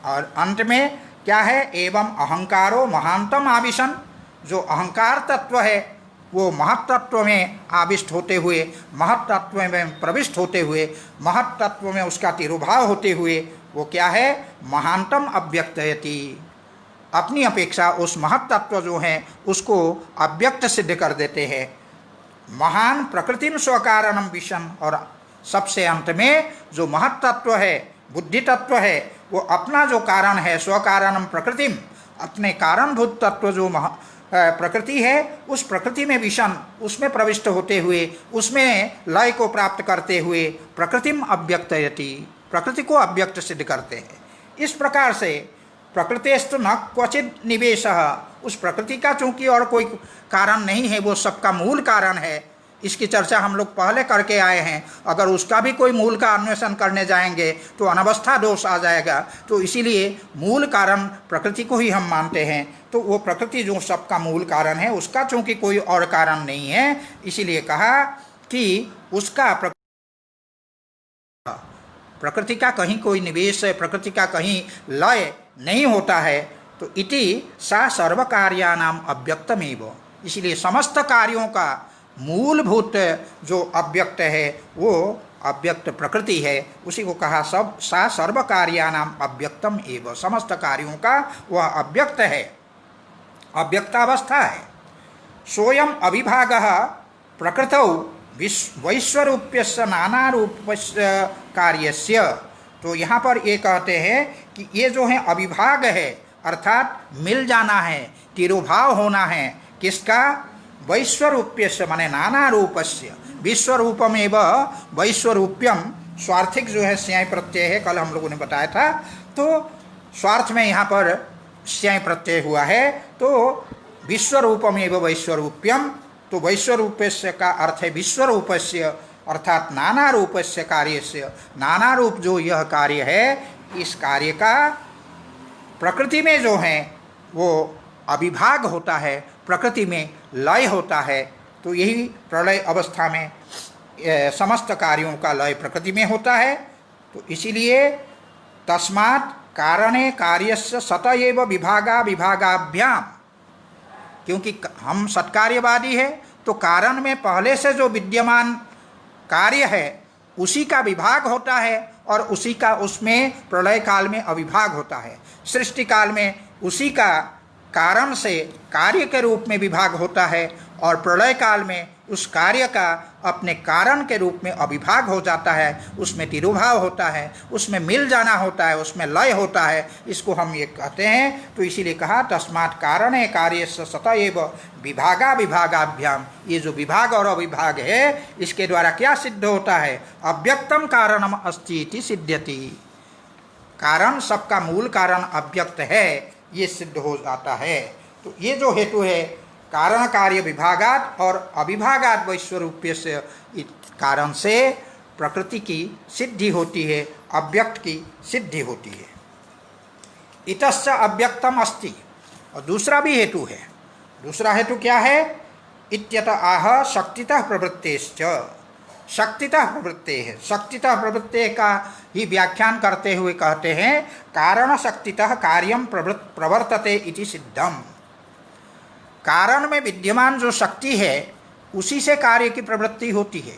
और अंत में क्या है? एवं अहंकारो महांतम आविशन। जो अहंकार तत्व है वो महत तत्व में आविष्ट होते हुए, महत तत्व में प्रविष्ट होते हुए, महत तत्व में उसका तिरुभाव होते हुए वो क्या है? महांतम अव्यक्तयति, अपनी अपेक्षा उस महत तत्व जो है उसको अव्यक्त सिद्ध कर देते हैं। महान प्रकृतिम स्वकारणम विशन। और सबसे अंत में जो महत तत्व है, बुद्धि तत्व है, वो अपना जो कारण है, स्वकारणम प्रकृतिम, अपने कारणभूत तत्व जो प्रकृति है, उस प्रकृति में विशन, उसमें प्रविष्ट होते हुए, उसमें लय को प्राप्त करते हुए प्रकृतिम अव्यक्तयति, प्रकृति को अव्यक्त सिद्ध करते हैं। इस प्रकार से प्रकृतेस्तु न क्वचित निवेशः, उस प्रकृति का चूंकि और कोई कारण नहीं है, वो सबका मूल कारण है, इसकी चर्चा हम लोग पहले करके आए हैं। अगर उसका भी कोई मूल का अन्वेषण करने जाएंगे तो अनवस्था दोष आ जाएगा। तो इसीलिए मूल कारण प्रकृति को ही हम मानते हैं। तो वो प्रकृति जो सबका मूल कारण है, उसका चूंकि कोई और कारण नहीं है, इसीलिए कहा कि उसका प्रकृति का कहीं कोई निवेश है, प्रकृति का कहीं लय नहीं होता है। तो इति सा सर्व कार्यानाम अव्यक्तमेव। इसलिए समस्त कार्यों का मूलभूत जो अव्यक्त है वो अव्यक्त प्रकृति है। उसी को कहा सब सा सर्व कार्यानाम अव्यक्तम एव, समस्त कार्यों का वह अव्यक्त है, अव्यक्तावस्था है। सोयम अविभागः प्रकृतौ वैश्वरूप्यस्य नानारूपस्य कार्यस्य। तो यहाँ पर ये कहते हैं कि ये जो है अविभाग है, अर्थात मिल जाना है, तिरुभाव होना है। किसका? वैश्वरूप्यस्य माने नाना रूपस्य, विश्वरूपमेव वैश्वरूप्यम। स्वार्थिक जो है स्याय प्रत्यय है, कल हम लोगों ने बताया था। तो स्वार्थ में यहाँ पर स्याय प्रत्यय हुआ है, तो विश्वरूपमेव वैश्वरूप्यम। तो वैश्वरूपस्य का अर्थ है विश्वरूपस्य, अर्थात नाना रूपस्य कार्यस्य। नाना रूप जो यह कार्य है, इस कार्य का प्रकृति में जो है वो अविभाग होता है, प्रकृति में लय होता है। तो यही प्रलय अवस्था में समस्त कार्यों का लय प्रकृति में होता है। तो इसीलिए तस्मात् कारणे कार्यस्य सत एव विभागा विभागाभ्याम, क्योंकि हम सत्कार्यवादी है, तो कारण में पहले से जो विद्यमान कार्य है उसी का विभाग होता है, और उसी का उसमें प्रलय काल में अविभाग होता है। सृष्टि काल में उसी का कारण से कार्य के रूप में विभाग होता है, और प्रलय काल में उस कार्य का अपने कारण के रूप में अविभाग हो जाता है, उसमें तिरुभाव होता है, उसमें मिल जाना होता है, उसमें लय होता है। इसको हम ये कहते हैं। तो इसीलिए कहा तस्मात् कारणे कार्यस्य सत एव विभागा विभागाभ्याम। ये जो विभाग और अविभाग है, इसके द्वारा क्या सिद्ध होता है? अव्यक्तम कारणम अस्ति इति सिद्ध्यति। कारण सबका मूल कारण अव्यक्त है, ये सिद्ध हो जाता है। तो ये जो हेतु है कारण कार्य विभागात और अविभागात वैश्वरूप्य से कारण से प्रकृति की सिद्धि होती है, अव्यक्त की सिद्धि होती है। इतस्य अव्यक्तम अस्ति। और दूसरा भी हेतु है। दूसरा हेतु क्या है? इत्यत आह शक्तितः प्रवृत्तेश्च। शक्तितः प्रवृत्ते है, शक्तितः प्रवृत्ते का ही व्याख्यान करते हुए कहते हैं कारण शक्तितः कार्यम प्रवर्तते इति सिद्धम। कारण में विद्यमान जो शक्ति है उसी से कार्य की प्रवृत्ति होती है।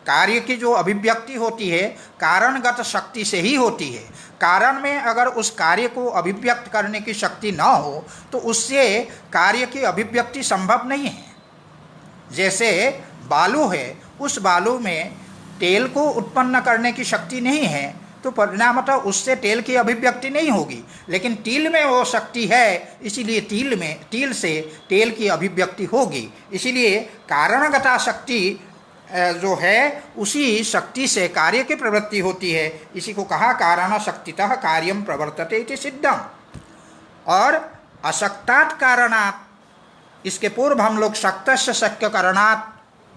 कार्य की जो अभिव्यक्ति होती है कारणगत शक्ति से ही होती है। कारण में अगर उस कार्य को अभिव्यक्त करने की शक्ति न हो तो उससे कार्य की अभिव्यक्ति संभव नहीं है। जैसे बालू है, उस बालू में तेल को उत्पन्न करने की शक्ति नहीं है तो परिणामतः उससे तेल की अभिव्यक्ति नहीं होगी, लेकिन तिल में वो शक्ति है, इसीलिए तिल से तेल की अभिव्यक्ति होगी। इसीलिए कारणगता शक्ति जो है उसी शक्ति से कार्य की प्रवृत्ति होती है। इसी को कहा कारण शक्तितः कार्यम प्रवर्तते इति सिद्धम। और अशक्तात् कारणात्, इसके पूर्व हम लोग शक्तस्य शक्य कारणात्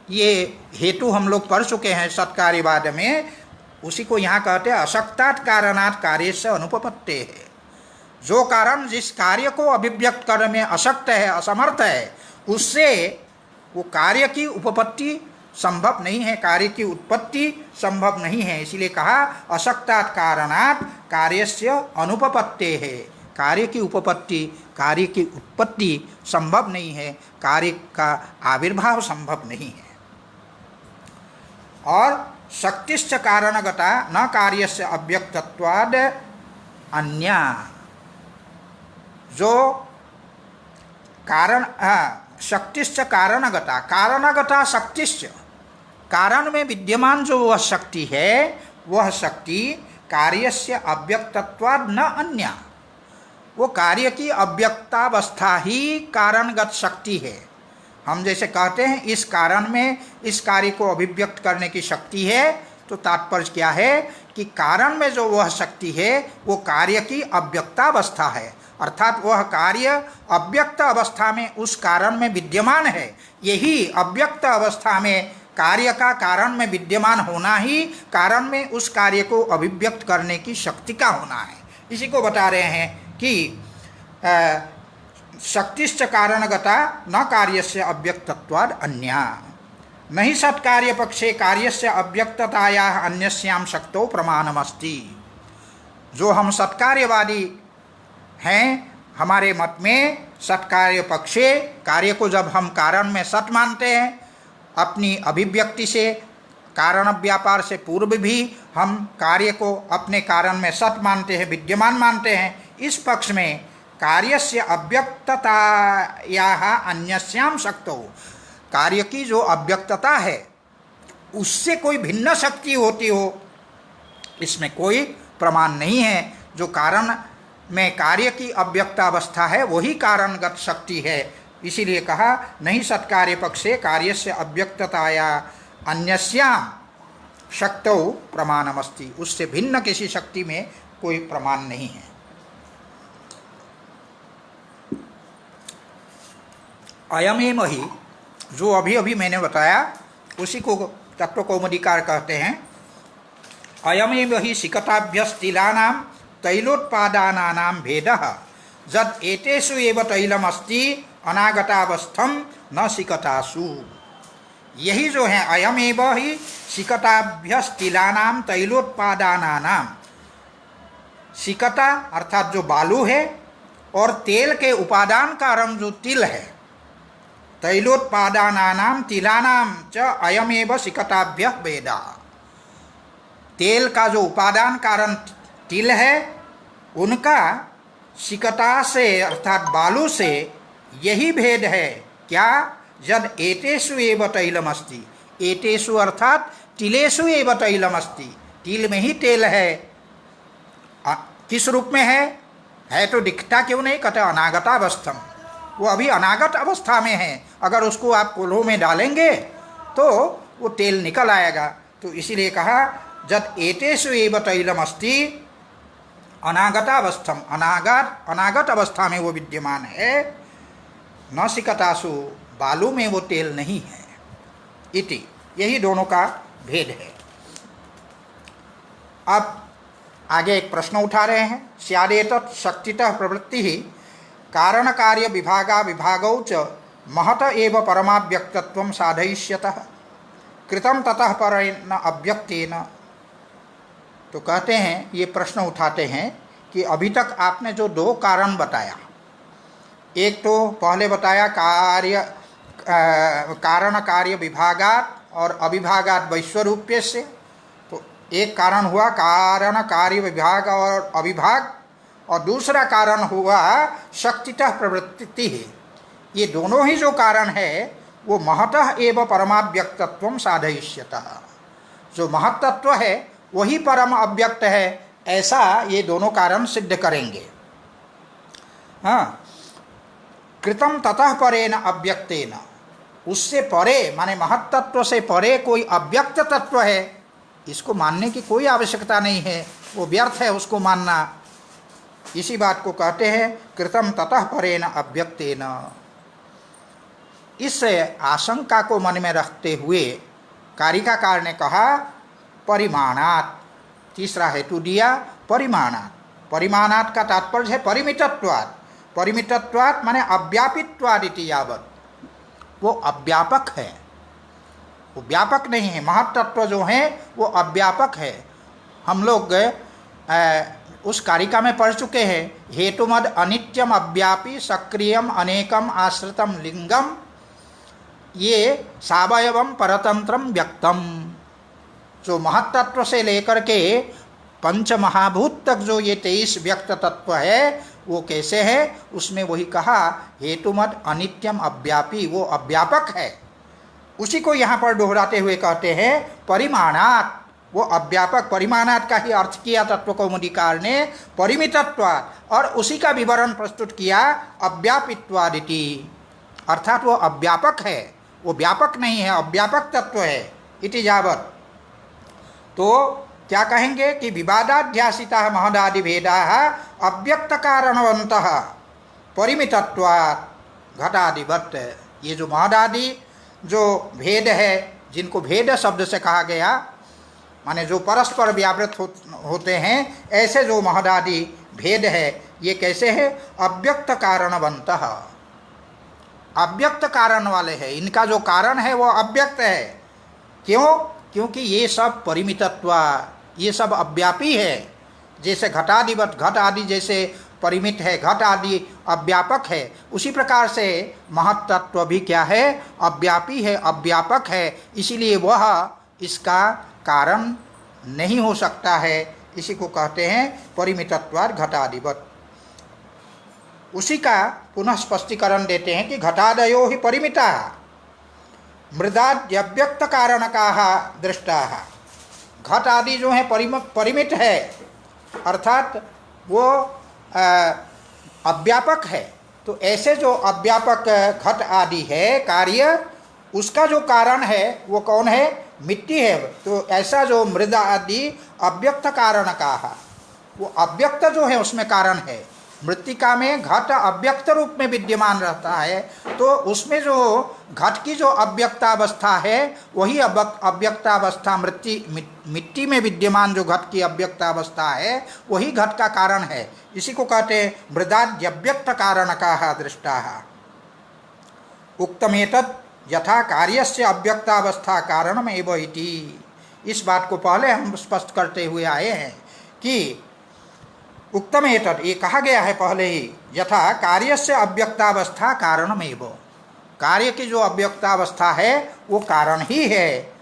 ये हेतु हम लोग पढ़ चुके हैं सत्कार्यवाद में, उसी को यहाँ कहते हैं अशक्तात् कारणात् कार्यस्य अनुपपत्ते है। जो कारण जिस कार्य को अभिव्यक्त करने में अशक्त है, असमर्थ है, उससे वो कार्य की उपपत्ति संभव नहीं है, कार्य की उत्पत्ति संभव नहीं है। इसीलिए कहा अशक्तात् कारणात् कार्यस्य अनुपपत्ते है। कार्य की उपपत्ति, कार्य की उत्पत्ति संभव नहीं है, कार्य का आविर्भाव संभव नहीं है। और शक्तिश्च कारणगता न कार्यस्य अव्यक्तत्वाद अन्या। जो कारण शक्तिश्च कारणगता, कारणगता शक्तिश्च, कारण में विद्यमान जो वह शक्ति है वह शक्ति कार्यस्य अव्यक्तत्वाद न अन्या। वो कार्य की अव्यक्तावस्था ही कारणगत शक्ति है। हम जैसे कहते हैं इस कारण में इस कार्य को अभिव्यक्त करने की शक्ति है, तो तात्पर्य क्या है कि कारण में जो वह शक्ति है वो कार्य की अव्यक्तावस्था है, अर्थात वह कार्य अव्यक्त अवस्था में उस कारण में विद्यमान है। यही अव्यक्त अवस्था में कार्य का कारण में विद्यमान होना ही कारण में उस कार्य को अभिव्यक्त करने की शक्ति का होना है। इसी को बता रहे हैं कि शक्तिश्च कारणगता न कार्यस्य अव्यक्तत्वाद अन्या। नहि सत्कार्य पक्षे कार्यस्य अव्यक्ततायाः अन्यस्यां शक्तौ प्रमाणमस्ति। जो हम सत्कार्यवादी हैं, हमारे मत में सत्कार्य पक्षे कार्य को जब हम कारण में सत मानते हैं, अपनी अभिव्यक्ति से कारण व्यापार से पूर्व भी हम कार्य को अपने कारण में सत मानते हैं, विद्यमान मानते हैं, इस पक्ष में कार्यस्य अव्यक्ततायाः अन्यस्यां शक्तौ, कार्य की जो अव्यक्तता है उससे कोई भिन्न शक्ति होती हो, इसमें कोई प्रमाण नहीं है। जो कारण में कार्य की अव्यक्तावस्था है वही कारणगत शक्ति है। इसीलिए कहा नहीं सत्कार्य पक्षे कार्यस्य अव्यक्तताया अन्यस्यां शक्तौ प्रमाणमस्ति। उससे भिन्न किसी शक्ति में कोई प्रमाण नहीं है। अयमेव ही, जो अभी अभी मैंने बताया उसी को तत्वकौमुदीकार कहते हैं। अयमेव ही सिकताभ्यस्तिलानां तैलोत्पादानानां भेदः जद एतेषु एव तैलमस्ति अनागतावस्थं न सिकतासु। यही जो है अयमेव ही सिकताभ्यस्तिलानां तैलोत्पादानानां, सिकता अर्थात जो बालू है और तेल के उपादान कारण जो तिल है, तैलोत्पादानानां तिलानां च अयमेव सिकताभ्यः भेदः। तेल का जो उपादान कारण तिल है उनका सिकता से अर्थात बालू से यही भेद है। क्या? जद एतेषु एव तैलमस्ति, एतेषु अर्थात तिलेषु एव तैलमस्ति, तिल में ही तेल है। किस रूप में है तो दिखता क्यों नहीं? कहते अनागतावस्थम, वो अभी अनागत अवस्था में है। अगर उसको आप कोल्हों में डालेंगे तो वो तेल निकल आएगा। तो इसीलिए कहा जद एतेषु एव तैलमस्ति अनागतावस्थम, अनागत अवस्था में वो विद्यमान है। न सिकतासु, बालू में वो तेल नहीं है। इति, यही दोनों का भेद है। अब आगे एक प्रश्न उठा रहे हैं। स्यादेतत् शक्तितः प्रवृत्ति ही कारण कार्य विभागा विभागौ च महत एव परमाव्यक्तत्वं साधयिष्यतः कृतं ततः परेण अव्यक्तेन। तो कहते हैं, ये प्रश्न उठाते हैं कि अभी तक आपने जो दो कारण बताया, एक तो पहले बताया कारण कार्य विभागात और अविभागात वैश्वरूप्य से। तो एक कारण हुआ कारण कार्य विभाग और अविभाग, और दूसरा कारण हुआ शक्तितः प्रवृत्ति है। ये दोनों ही जो कारण है वो महतः एव परमाव्यक्तत्वं साधयिष्यतः। जो महत्तत्व है वही परम अव्यक्त है, ऐसा ये दोनों कारण सिद्ध करेंगे। हाँ, कृतम ततः परेन अव्यक्तेन, उससे परे माने महत्तत्व से परे कोई अव्यक्त तत्व है, इसको मानने की कोई आवश्यकता नहीं है, वो व्यर्थ है उसको मानना। इसी बात को कहते हैं कृतम ततः परेन अव्यक्तेन। इस आशंका को मन में रखते हुए कारिकाकार ने कहा परिमाणात्, तीसरा हेतु दिया परिमाणात्। परिमाणात् का तात्पर्य है परिमितत्वात्। परिमितत्वात् माने अव्यापित्वात् इति यावत्, वो अव्यापक है, वो व्यापक नहीं है। महत्तत्व जो है वो अव्यापक है। हम लोग उस कारिका में पढ़ चुके हैं हेतुमद अनित्यम अव्यापी सक्रियम अनेकम आश्रितम लिंगम ये सावयवम परतंत्रम व्यक्तम। जो महत्तत्व से लेकर के पंच महाभूत तक जो ये 23 व्यक्त तत्व है वो कैसे है, उसमें वही कहा हेतुमद अनित्यम अव्यापी, वो अव्यापक है। उसी को यहाँ पर दोहराते हुए कहते हैं परिमाणात्, वो अव्यापक। परिमाणात् का ही अर्थ किया तत्वकौमुदीकार ने परिमितत्वात्, और उसी का विवरण प्रस्तुत किया अव्यापित्वादिति, अर्थात वो अव्यापक है, वो व्यापक नहीं है, अव्यापक तत्व है इति यावत्। तो क्या कहेंगे कि विवादाध्यासिता महदादि भेदा अव्यक्त कारणवन्तः परिमितत्वात् घटादिवत्। ये जो महदादि जो भेद है, जिनको भेद शब्द से कहा गया, माने जो परस्पर व्यावृत होते हैं, ऐसे जो महदादि भेद है ये कैसे है, अव्यक्त कारणवन्तः, अव्यक्त कारण वाले हैं। इनका जो कारण है वो अव्यक्त है। क्यों? क्योंकि ये सब परिमितत्व, ये सब अव्यापी है। जैसे घटादिवत, घट आदि जैसे परिमित है, घट आदि अव्यापक है, उसी प्रकार से महत्तत्व भी क्या है, अव्यापी है, अव्यापक है। इसीलिए वह इसका कारण नहीं हो सकता है। इसी को कहते हैं परिमितत्वात् घटादिवत। उसी का पुनः स्पष्टीकरण देते हैं कि घटादयो ही परिमिता मृदाद्यव्यक्त कारणकाः दृष्टाः। घट आदि जो है परिमित है, अर्थात वो अव्यापक है। तो ऐसे जो अव्यापक घट आदि है कार्य, उसका जो कारण है वो कौन है, मिट्टी है। तो ऐसा जो मृदा आदि अव्यक्त कारणकाः, वो अव्यक्त जो है उसमें कारण है। मृत्तिका में घट अव्यक्त रूप में विद्यमान रहता है, तो उसमें जो घट की जो अव्यक्तावस्था है वही अव्यक्तावस्था मिट्टी में विद्यमान जो घट की अव्यक्तावस्था है वही घट का कारण है। इसी को कहते हैं मृदाद्यव्यक्त कारणकाः दृष्टाः। उक्तमेतत् यथा कार्यस्य अव्यक्तावस्था कारणमेव इति। इस बात को पहले हम स्पष्ट करते हुए आए हैं कि उक्तम एतत्, ये कहा गया है पहले ही, यथा कार्यस्य अव्यक्तावस्था कारणमेव, कार्य की जो अव्यक्तावस्था है वो कारण ही है।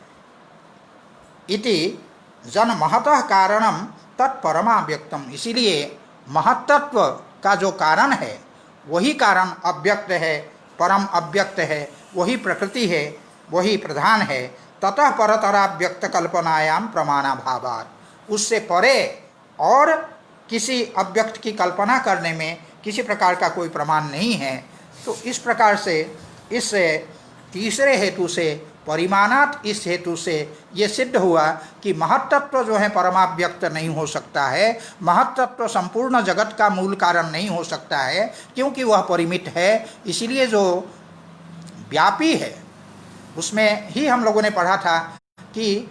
इति जन महतः कारणम तत्परमाव्यक्तम। इसीलिए महत्तत्व का जो कारण है वही कारण अव्यक्त है, परम अव्यक्त है, वही प्रकृति है, वही प्रधान है। ततः परतराव्यक्त कल्पनायाम प्रमाणाभावात्, उससे परे और किसी अव्यक्त की कल्पना करने में किसी प्रकार का कोई प्रमाण नहीं है। तो इस प्रकार से इस तीसरे हेतु से परिमाणात्, इस हेतु से ये सिद्ध हुआ कि महत्तत्व जो है परमाव्यक्त नहीं हो सकता है। महत्तत्व संपूर्ण जगत का मूल कारण नहीं हो सकता है, क्योंकि वह परिमित है। इसीलिए जो व्यापी है उसमें ही हम लोगों ने पढ़ा था कि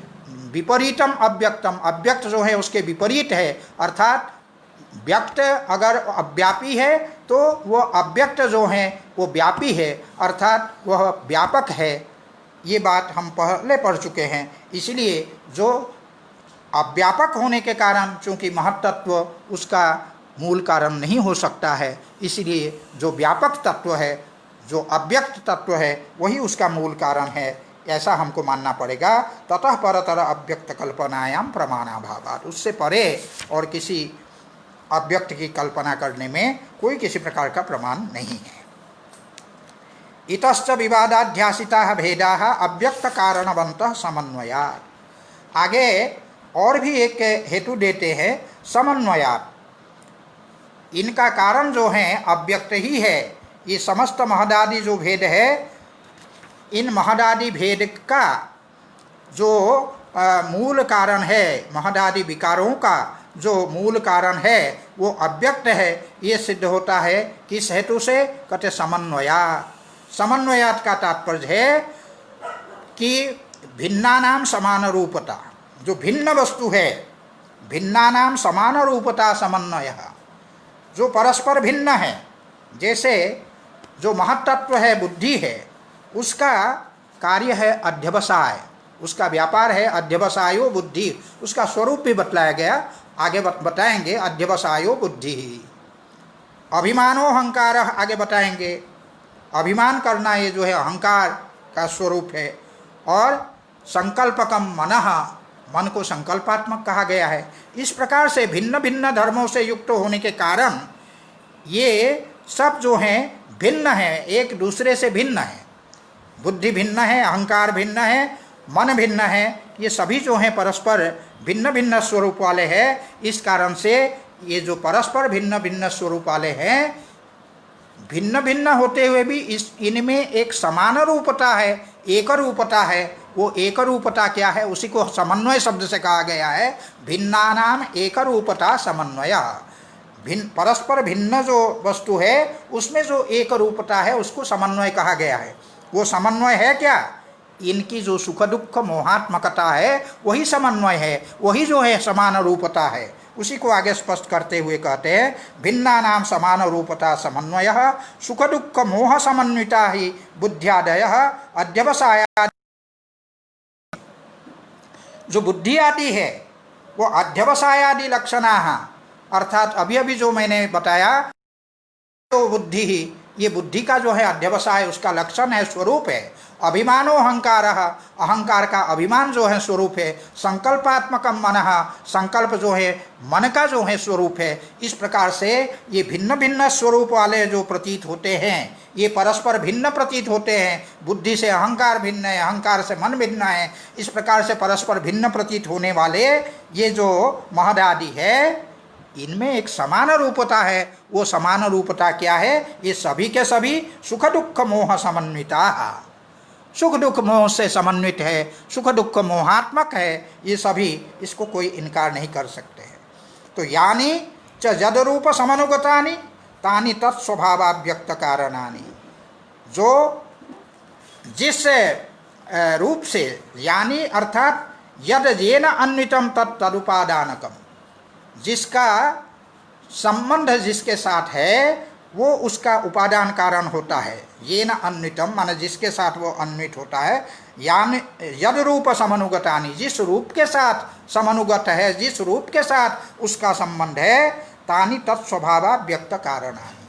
विपरीतम अव्यक्तम, अव्यक्त जो है उसके विपरीत है। अर्थात व्यक्त अगर अव्यापी है तो वह अव्यक्त जो है वो व्यापी है, अर्थात वह व्यापक है। ये बात हम पहले पढ़ चुके हैं। इसलिए जो अव्यापक होने के कारण, चूँकि महत्तत्व उसका मूल कारण नहीं हो सकता है, इसलिए जो व्यापक तत्व है, जो अव्यक्त तत्व है, वही उसका मूल कारण है। ऐसा हमको मानना पड़ेगा। ततः परतर अव्यक्त कल्पनायाम प्रमाणाभावात्, उससे परे और किसी अव्यक्त की कल्पना करने में कोई किसी प्रकार का प्रमाण नहीं है। इतश्च विवादाध्यासिताः भेदाः अव्यक्त कारणवन्तः समन्वयात्। आगे और भी एक हेतु देते हैं समन्वयात्। इनका कारण जो है अव्यक्त ही है। ये समस्त महदादि जो भेद है, इन महदादि भेद का जो मूल कारण है, महदादि विकारों का जो मूल कारण है वो अव्यक्त है। ये सिद्ध होता है किस हेतु से? कहते समन्वयात्। समन्वयात् का तात्पर्य है कि भिन्नानाम समान रूपता, जो भिन्न वस्तु है, भिन्नानाम समान रूपता समन्वय, जो परस्पर भिन्न है। जैसे जो महत्तत्व है, बुद्धि है, उसका कार्य है अध्यवसाय, उसका व्यापार है अध्यवसायो बुद्धि, उसका स्वरूप भी बतलाया गया, आगे बताएंगे। अध्यवसायो बुद्धि, अभिमानो अहंकार आगे बताएंगे। अभिमान करना ये जो है अहंकार का स्वरूप है। और संकल्पकम मनः, मन को संकल्पात्मक कहा गया है। इस प्रकार से भिन्न भिन्न धर्मों से युक्त होने के कारण ये सब जो हैं भिन्न है, एक दूसरे से भिन्न है। बुद्धि भिन्न है, अहंकार भिन्न है, मन भिन्न है, ये सभी जो हैं परस्पर भिन्न भिन्न स्वरूप वाले हैं। इस कारण से ये जो परस्पर भिन्न भिन्न स्वरूप वाले हैं, भिन्न भिन्न होते हुए भी इनमें एक समान रूपता है, एक रूपता है। वो एक रूपता क्या है? उसी को समन्वय शब्द से कहा गया है। भिन्नानाम एक रूपता समन्वय। भिन्न परस्पर भिन्न जो वस्तु है उसमें जो एक रूपता है उसको समन्वय कहा गया है। वो समन्वय है क्या? इनकी जो सुख दुख मोहात्मकता है वही समन्वय है, वही जो है समान रूपता है। उसी को आगे स्पष्ट करते हुए कहते हैं भिन्ना नाम समान रूपता समन्वय सुख दुख मोह समन्विता ही बुद्ध्यादय अध्यवसाया। जो बुद्धि आदि है वो अध्यवसायादि लक्षणा, अर्थात अभी अभी जो मैंने बताया तो बुद्धि ही, ये बुद्धि का जो है अध्यवसाय उसका लक्षण है, स्वरूप है। अभिमानो अहंकार, अहंकार का अभिमान जो है स्वरूप है। संकल्पात्मक मनः, संकल्प जो है मन का जो है स्वरूप है। इस प्रकार से ये भिन्न भिन्न स्वरूप वाले जो प्रतीत होते हैं ये परस्पर भिन्न प्रतीत होते हैं। बुद्धि से अहंकार भिन्न है, अहंकार से मन भिन्न है। इस प्रकार से परस्पर भिन्न प्रतीत होने वाले ये जो महदादि है इनमें एक समान रूपता है। वो समान रूपता क्या है? ये सभी के सभी सुख दुख मोह समन्विता, सुख दुख मोह से समन्वित है, सुख दुख मोहात्मक है। ये सभी, इसको कोई इनकार नहीं कर सकते हैं। तो यानी च जद रूप समनुगतानि तानि तत्स्वभावाव्यक्त कारणानि, जो जिस रूप से, यानी अर्थात यद येन अन्वितम तदुपादानकम, जिसका संबंध जिसके साथ है वो उसका उपादान कारण होता है। ये न अन्वितम माने जिसके साथ वो अन्वित होता है। यानी यद रूप समनुगतानि, जिस रूप के साथ समनुगत है, जिस रूप के साथ उसका संबंध है, तानि तत्स्वभावा व्यक्त कारणानि,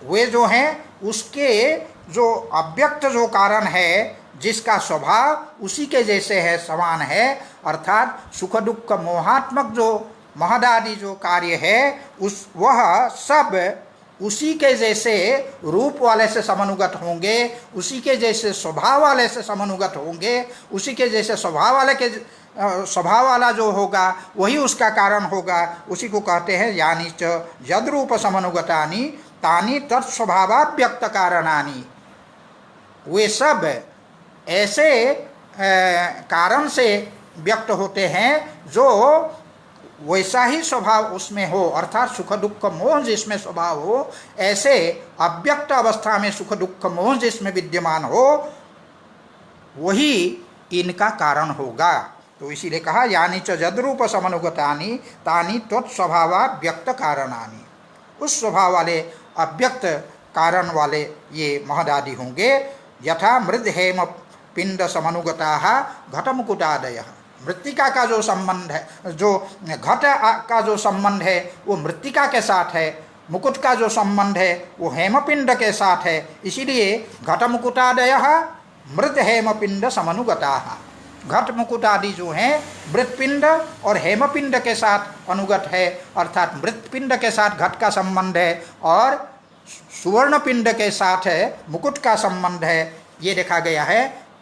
वे जो हैं उसके जो अव्यक्त जो कारण है जिसका स्वभाव उसी के जैसे है, समान है। अर्थात सुख दुख मोहात्मक जो महदादि जो कार्य है उस वह सब उसी के जैसे रूप वाले से समनुगत होंगे, उसी के जैसे स्वभाव वाले से समनुगत होंगे, उसी के जैसे स्वभाव वाले के स्वभाव वाला जो होगा वही उसका कारण होगा। उसी को कहते हैं यानी च यद रूप समनुगतानि तानि तत्स्वभावाव्यक्त कारणानि, वे सब ऐसे कारण से व्यक्त होते हैं जो वैसा ही स्वभाव उसमें हो, अर्थात सुख दुख मोह जिसमें स्वभाव हो, ऐसे अव्यक्त अवस्था में सुख दुख मोह जिसमें विद्यमान हो वही इनका कारण होगा। तो इसीलिए कहा यानी च जद्रूप समनुगतानि तानि त्वत्स्वभावा व्यक्त कारणानि, उस स्वभाव वाले अव्यक्त कारण वाले ये महदादि होंगे। यथा मृद हेम पिंड समनुगता घटमुकुटादय, मृत्तिका का जो संबंध है, जो घट का जो संबंध है वो मृत्तिका के साथ है, मुकुट का जो संबंध है वो हेमपिंड के साथ है। इसीलिए घट मुकुटादय मृत हेमपिंड समनुगता। घट मुकुट आदि जो हैं मृतपिंड और हेमपिंड के साथ अनुगत है, अर्थात मृतपिंड के साथ घट का संबंध है और सुवर्ण पिंड के साथ है मुकुट का संबंध है, ये देखा गया है।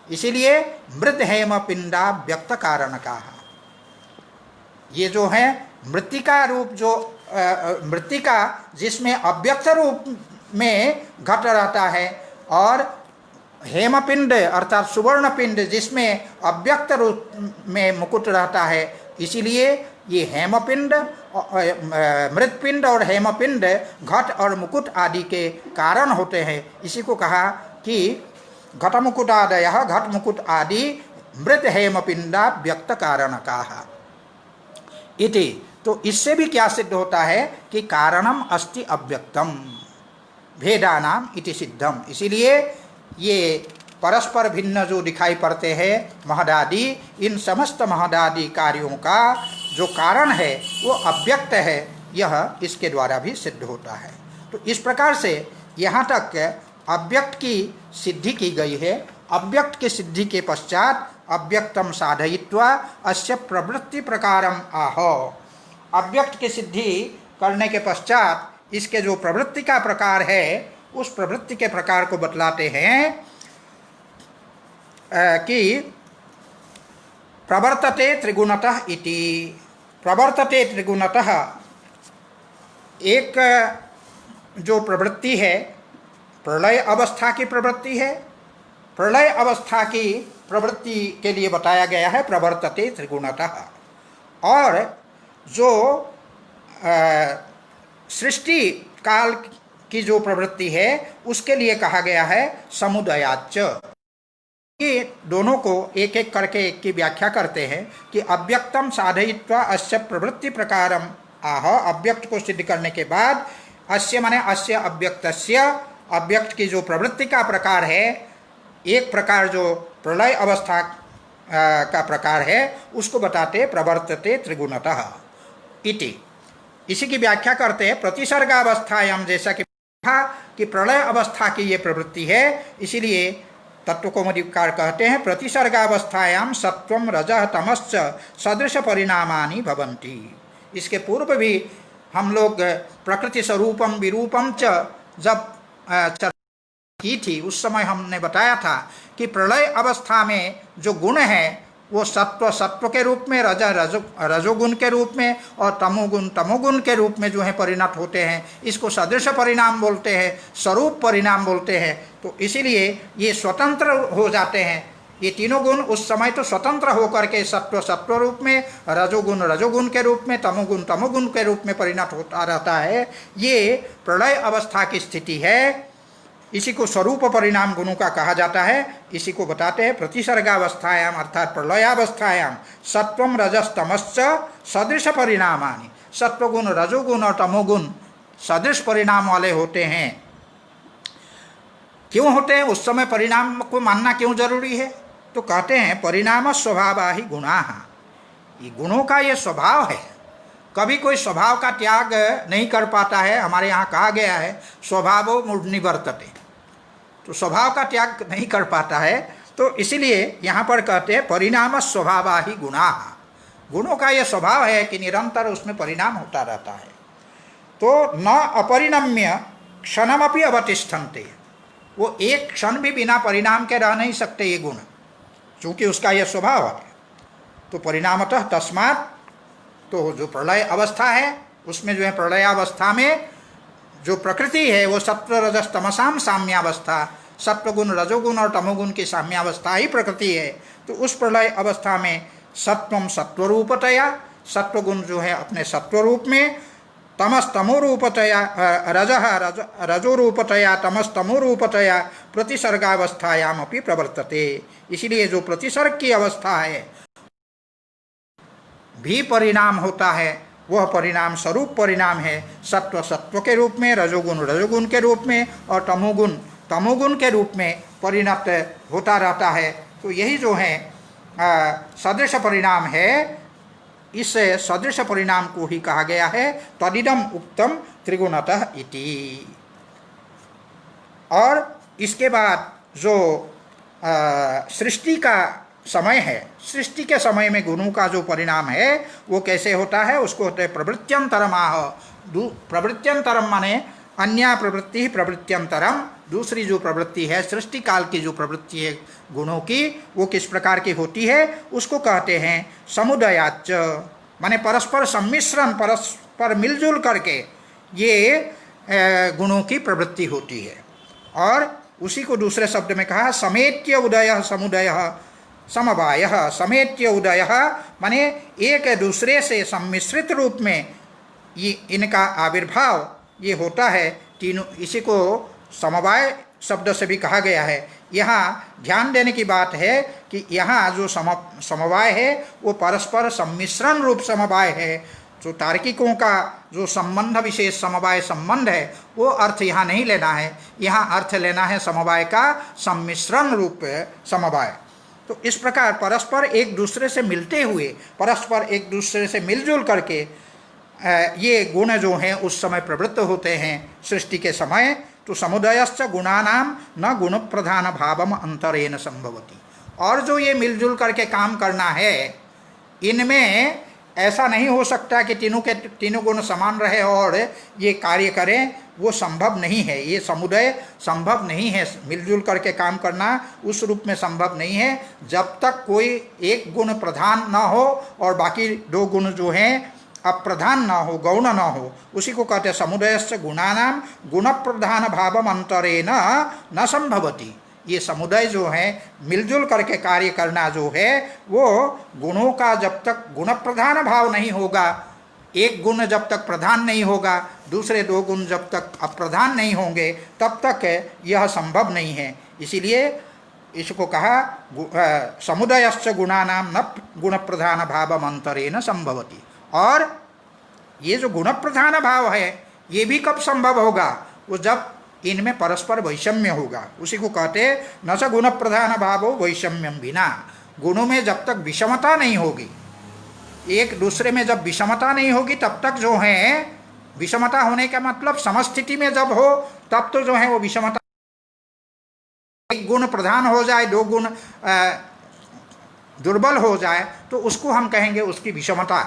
इसीलिए मृत हेम पिंडा व्यक्त कारण का, ये जो है मृतिका रूप, जो मृतिका जिसमें अव्यक्त रूप में घट रहता है, और हेमपिंड अर्थात सुवर्ण पिंड जिसमें अव्यक्त रूप में मुकुट रहता है। इसीलिए ये हेमपिंड, मृतपिंड और हेमपिंड घट और मुकुट आदि के कारण होते हैं। इसी को कहा कि घट मुकुटादय, घट मुकुट आदि मृत हेमपिंडा व्यक्त कारण का इति। तो इससे भी क्या सिद्ध होता है कि कारणम अस्ति अव्यक्तम भेदानाम इति सिद्धम। इसीलिए ये परस्पर भिन्न जो दिखाई पड़ते हैं महदादि, इन समस्त महदादि कार्यों का जो कारण है वो अव्यक्त है, यह इसके द्वारा भी सिद्ध होता है। तो इस प्रकार से यहाँ तक अव्यक्त की सिद्धि की गई है। अव्यक्त की सिद्धि के पश्चात अव्यक्तम साधयित्वा अस्य प्रवृत्ति प्रकारम आहो। अव्यक्त की सिद्धि करने के पश्चात इसके जो प्रवृत्ति का प्रकार है उस प्रवृत्ति के प्रकार को बतलाते हैं कि प्रवर्तते त्रिगुणतः इति। प्रवर्तते त्रिगुणतः एक जो प्रवृत्ति है प्रलय अवस्था की प्रवृत्ति है। प्रलय अवस्था की प्रवृत्ति के लिए बताया गया है प्रवर्तते त्रिगुणतः। और जो सृष्टि काल की जो प्रवृत्ति है उसके लिए कहा गया है समुदयाच्च। ये दोनों को एक एक करके एक की व्याख्या करते हैं कि अव्यक्तम साधयित्वा अस्य प्रवृत्ति प्रकारम आह। अव्यक्त को सिद्ध करने के बाद अस्य माने अस्य अव्यक्तस्य, अव्यक्त की जो प्रवृत्ति का प्रकार है, एक प्रकार जो प्रलय अवस्था का प्रकार है उसको बताते प्रवर्तते त्रिगुणतः इति। इसी की व्याख्या करते हैं प्रतिसर्गावस्थायाम, जैसा कि प्रलय अवस्था की ये प्रवृत्ति है। इसीलिए तत्वकौमुदीकार कहते हैं प्रतिसर्गावस्थायाम सत्वम रजः तमश्च सदृश परिणामानि भवन्ति। इसके पूर्व भी हम लोग प्रकृति स्वरूपम विरूपम च जब चर्चा की थी उस समय हमने बताया था कि प्रलय अवस्था में जो गुण है वो सत्व के रूप में, रजोगुण के रूप में और तमोगुण के रूप में जो है परिणत होते हैं। इसको सदृश परिणाम बोलते हैं, स्वरूप परिणाम बोलते हैं। तो इसीलिए ये स्वतंत्र हो जाते हैं। ये तीनों गुण उस समय तो स्वतंत्र होकर के सत्व रूप में, रजोगुण के रूप में, तमोगुण के रूप में परिणत होता रहता है। ये प्रलय अवस्था की स्थिति है। इसी को स्वरूप परिणाम गुणों का कहा जाता है। इसी को बताते हैं प्रतिसर्गावस्थायाम अर्थात प्रलयावस्थायाम सत्वम रजस्तमश्च सदृश परिणामानि। सत्वगुण, रजोगुण और तमोगुण सदृश परिणाम वाले होते हैं। क्यों होते हैं? उस समय परिणाम को मानना क्यों जरूरी है? तो कहते हैं परिणाम स्वभावा ही गुणाः। ये गुणों का ये स्वभाव है। कभी कोई स्वभाव का त्याग नहीं कर पाता है। हमारे यहाँ कहा गया है स्वभावो मूढ़निवर्तते, तो स्वभाव का त्याग नहीं कर पाता है। तो इसीलिए यहाँ पर कहते हैं परिणाम स्वभावा ही गुणाः। गुणों का ये स्वभाव है कि निरंतर उसमें परिणाम होता रहता है। तो न अपरिणम्य क्षणमपि अवतिष्ठन्ते, वो एक क्षण भी बिना परिणाम के रह नहीं सकते ये गुण, चूँकि उसका यह स्वभाव है। तो परिणामतः तस्मात्, तो जो प्रलय अवस्था है उसमें जो है प्रलयावस्था में जो प्रकृति है वो सत्व रजस तमसाम साम्यावस्था, सत्वगुण रजोगुण और तमोगुण की साम्यावस्था ही प्रकृति है। तो उस प्रलय अवस्था में सत्वम सत्वरूपतया, सत्वगुण जो है अपने सत्वरूप में, तमस तमोरूपतया, रजोरूपतया तमस तमोरूपतया प्रतिसर्गावस्थायाम अपि प्रवर्तते। इसलिए जो प्रतिसर्ग की अवस्था है भी परिणाम होता है, वह परिणाम स्वरूप परिणाम है। सत्व के रूप में, रजोगुण के रूप में और तमोगुण के रूप में परिणत होता रहता है। तो यही जो है सदृश परिणाम है। इस सदृश परिणाम को ही कहा गया है तदिदम उक्तम त्रिगुणतः इति। और इसके बाद जो सृष्टि का समय है, सृष्टि के समय में गुणों का जो परिणाम है वो कैसे होता है, उसको होते हैं प्रवृत्त्यंतरम आह। प्रवृत्त्यंतरम माने अन्या प्रवृत्ति प्रवृत्त्यंतरम, दूसरी जो प्रवृत्ति है सृष्टि काल की जो प्रवृत्ति है गुणों की, वो किस प्रकार की होती है, उसको कहते हैं समुदयाच, माने परस्पर सम्मिश्रण, परस्पर मिलजुल करके ये गुणों की प्रवृत्ति होती है। और उसी को दूसरे शब्द में कहा समेत्य उदय समुदय समवाय। समेत्य उदय माने एक दूसरे से सम्मिश्रित रूप में ये इनका आविर्भाव ये होता है तीनों, इसी को समवाय शब्द से भी कहा गया है। यहाँ ध्यान देने की बात है कि यहाँ जो समवाय है वो परस्पर सम्मिश्रण रूप समवाय है। जो तार्किकों का जो संबंध विशेष समवाय संबंध है वो अर्थ यहाँ नहीं लेना है, यहाँ अर्थ लेना है समवाय का सम्मिश्रण रूप समवाय। तो इस प्रकार परस्पर एक दूसरे से मिलते हुए, परस्पर एक दूसरे से मिलजुल करके ये गुण जो हैं उस समय प्रवृत्त होते हैं सृष्टि के समय। तो समुदयश्च गुणानाम न गुण प्रधान भावम अंतरेण संभवति। और जो ये मिलजुल करके काम करना है, इनमें ऐसा नहीं हो सकता कि तीनों गुण समान रहे और ये कार्य करें, वो संभव नहीं है। ये समुदाय संभव नहीं है, मिलजुल करके काम करना उस रूप में संभव नहीं है जब तक कोई एक गुण प्रधान ना हो और बाकी दो गुण जो हैं अप्रधान ना हो, गौण ना हो। उसी को कहते हैं समुदयस्य गुणानाम गुण प्रधान भावम अंतरेण न संभवति। ये समुदाय जो है मिलजुल करके कार्य करना जो है वो गुणों का जब तक गुण प्रधान भाव नहीं होगा, एक गुण जब तक प्रधान नहीं होगा, दूसरे दो गुण जब तक अप्रधान नहीं होंगे, तब तक यह संभव नहीं है। इसीलिए इसको कहा समुदयश्च गुणानाम न गुण प्रधान भावम अंतरेण संभवति। और ये जो गुण प्रधान भाव है ये भी कब संभव होगा, वो जब इनमें परस्पर वैषम्य होगा। उसी को कहते न स गुण प्रधान भावो वैषम्यम बिना। गुणों में जब तक विषमता नहीं होगी, एक दूसरे में जब विषमता नहीं होगी तब तक जो है, विषमता होने का मतलब समस्थिति में जब हो तब तो जो है वो विषमता, एक गुण प्रधान हो जाए दो गुण दुर्बल हो जाए तो उसको हम कहेंगे उसकी विषमता।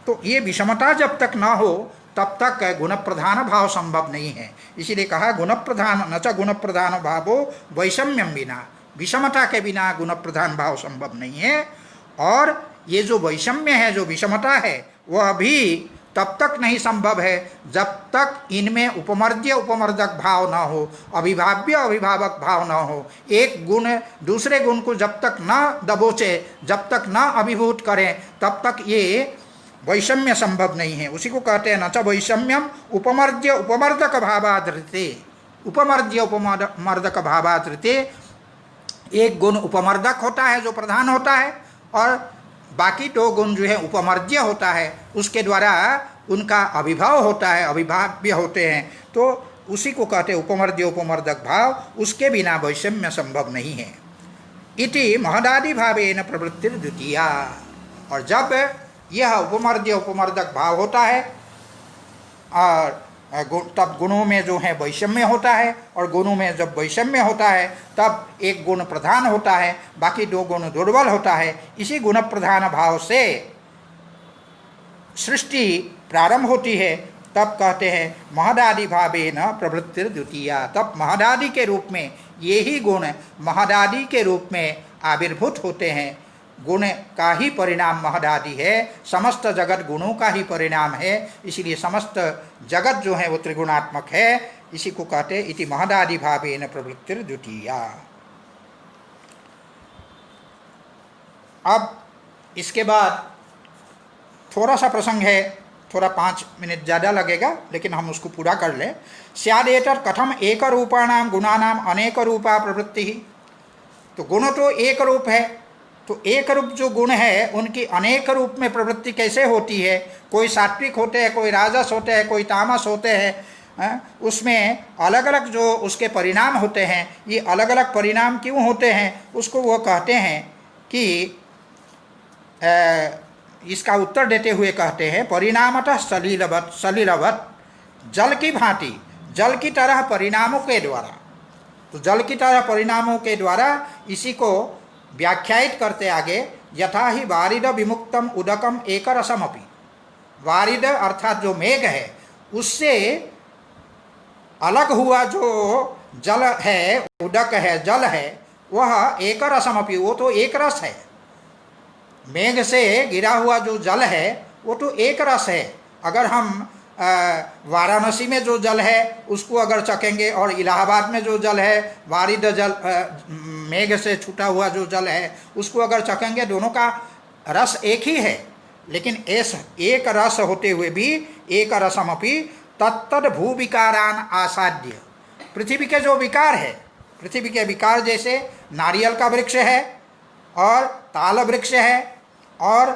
तो ये विषमता जब तक ना हो तब तक गुण प्रधान भाव संभव नहीं है। इसीलिए कहा गुण प्रधान न च गुण प्रधान भावो वैषम्यम बिना। विषमता के बिना गुण प्रधान भाव संभव नहीं है। और ये जो वैषम्य है, जो विषमता है, वह भी तब तक नहीं संभव है जब तक इनमें उपमर्द्य उपमर्दक भाव ना हो, अभिभाव्य अभिभावक भाव ना हो। एक गुण दूसरे गुण को जब तक न दबोचे, जब तक न अभिभूत करें, तब तक ये वैषम्य संभव नहीं है। उसी को कहते हैं न च वैषम्यम उपमर्द्य उपमर्दक भावादृते। उपमर्द्य उपमर्दक भावादृते, एक गुण उपमर्दक होता है जो प्रधान होता है और बाकी दो गुण जो है उपमर्द्य होता है, उसके द्वारा उनका अभिभाव होता है, अभिभाव्य होते हैं। तो उसी को कहते हैं उपमर्द्य उपमर्दक भाव, उसके बिना वैषम्य संभव नहीं है। इति महदादि भावेन प्रवृत्तिर द्वितीया। और जब यह उपमर्द्य उपमर्दक भाव होता है और तब गुणों में जो है वैषम्य होता है, और गुणों में जब वैषम्य होता है तब एक गुण प्रधान होता है, बाकी दो गुण दुर्बल होता है। इसी गुण प्रधान भाव से सृष्टि प्रारंभ होती है। तब कहते हैं महदादि भावेन प्रवृत्तिर द्वितीया। तब महदादि के रूप में ये ही गुण महदादि के रूप में आविर्भूत होते हैं। गुण का ही परिणाम महदादि है, समस्त जगत गुणों का ही परिणाम है। इसीलिए समस्त जगत जो है वो त्रिगुणात्मक है। इसी को कहते इति महदादि भावेन प्रवृत्तिर द्वितीया। अब इसके बाद थोड़ा सा प्रसंग है, थोड़ा 5 मिनट ज़्यादा लगेगा लेकिन हम उसको पूरा कर लें। स्यादेतर कथम एक रूपाणाम गुणानाम अनेक रूपा प्रवृत्ति। तो गुण तो एक रूप है, तो एक रूप जो गुण है उनकी अनेक रूप में प्रवृत्ति कैसे होती है। कोई सात्विक होते हैं, कोई राजस होते हैं, कोई तामस होते हैं। उसमें अलग अलग जो उसके परिणाम होते हैं, ये अलग अलग परिणाम क्यों होते हैं उसको वो कहते हैं कि इसका उत्तर देते हुए कहते हैं परिणामतः सलिलवत, जल की भांति, जल की तरह परिणामों के द्वारा। तो जल की तरह परिणामों के द्वारा इसी को व्याख्यायित करते आगे, यथा ही वारिद विमुक्तम उदकम एक रसमपि। वारिद अर्थात जो मेघ है उससे अलग हुआ जो जल है, उदक है, जल है, वह एक रसमपि, वो तो एक रस है। मेघ से गिरा हुआ जो जल है वो तो एक रस है। अगर हम वाराणसी में जो जल है उसको अगर चखेंगे और इलाहाबाद में जो जल है, वारिद जल, मेघ से छूटा हुआ जो जल है, उसको अगर चखेंगे, दोनों का रस एक ही है। लेकिन ऐस एक रस होते हुए भी एक रसमपि तत्तद भू विकारान आसाद्य। पृथ्वी के जो विकार है, पृथ्वी के विकार जैसे नारियल का वृक्ष है और ताल वृक्ष है और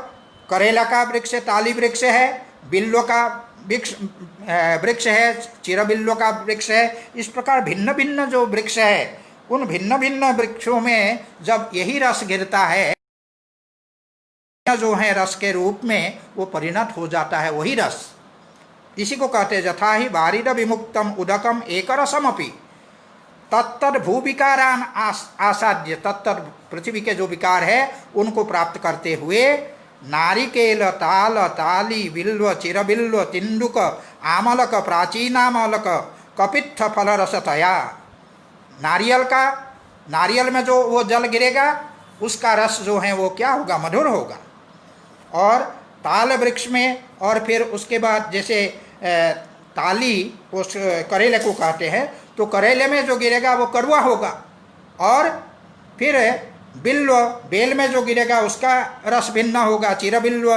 करेला का वृक्ष, ताली वृक्ष है, बिल्लो का वृक्ष है, चिरबिल्लो का वृक्ष है। इस प्रकार भिन्न भिन्न जो वृक्ष है, उन भिन्न भिन्न वृक्षों में जब यही रस गिरता है, जो है रस के रूप में वो परिणत हो जाता है, वही रस। इसी को कहते हैं यथा ही वारिद विमुक्तम उदकम एक रसमपि तत्तद भू विकारान आसाद्य। तत्तद पृथ्वी के जो विकार है उनको प्राप्त करते हुए नारिकेल, ताल, ताली, बिल्व, चिरबिल्व, तिंडुक, आमलक, प्राचीनामलक, कपित्थ फल रसतया। नारियल का, नारियल में जो वो जल गिरेगा उसका रस जो है वो क्या होगा, मधुर होगा। और ताल वृक्ष में, और फिर उसके बाद जैसे ताली उस करेले को कहते हैं, तो करेले में जो गिरेगा वो कड़वा होगा। और फिर बिल्व, बेल में जो गिरेगा उसका रस भिन्न होगा। चिरबिल्व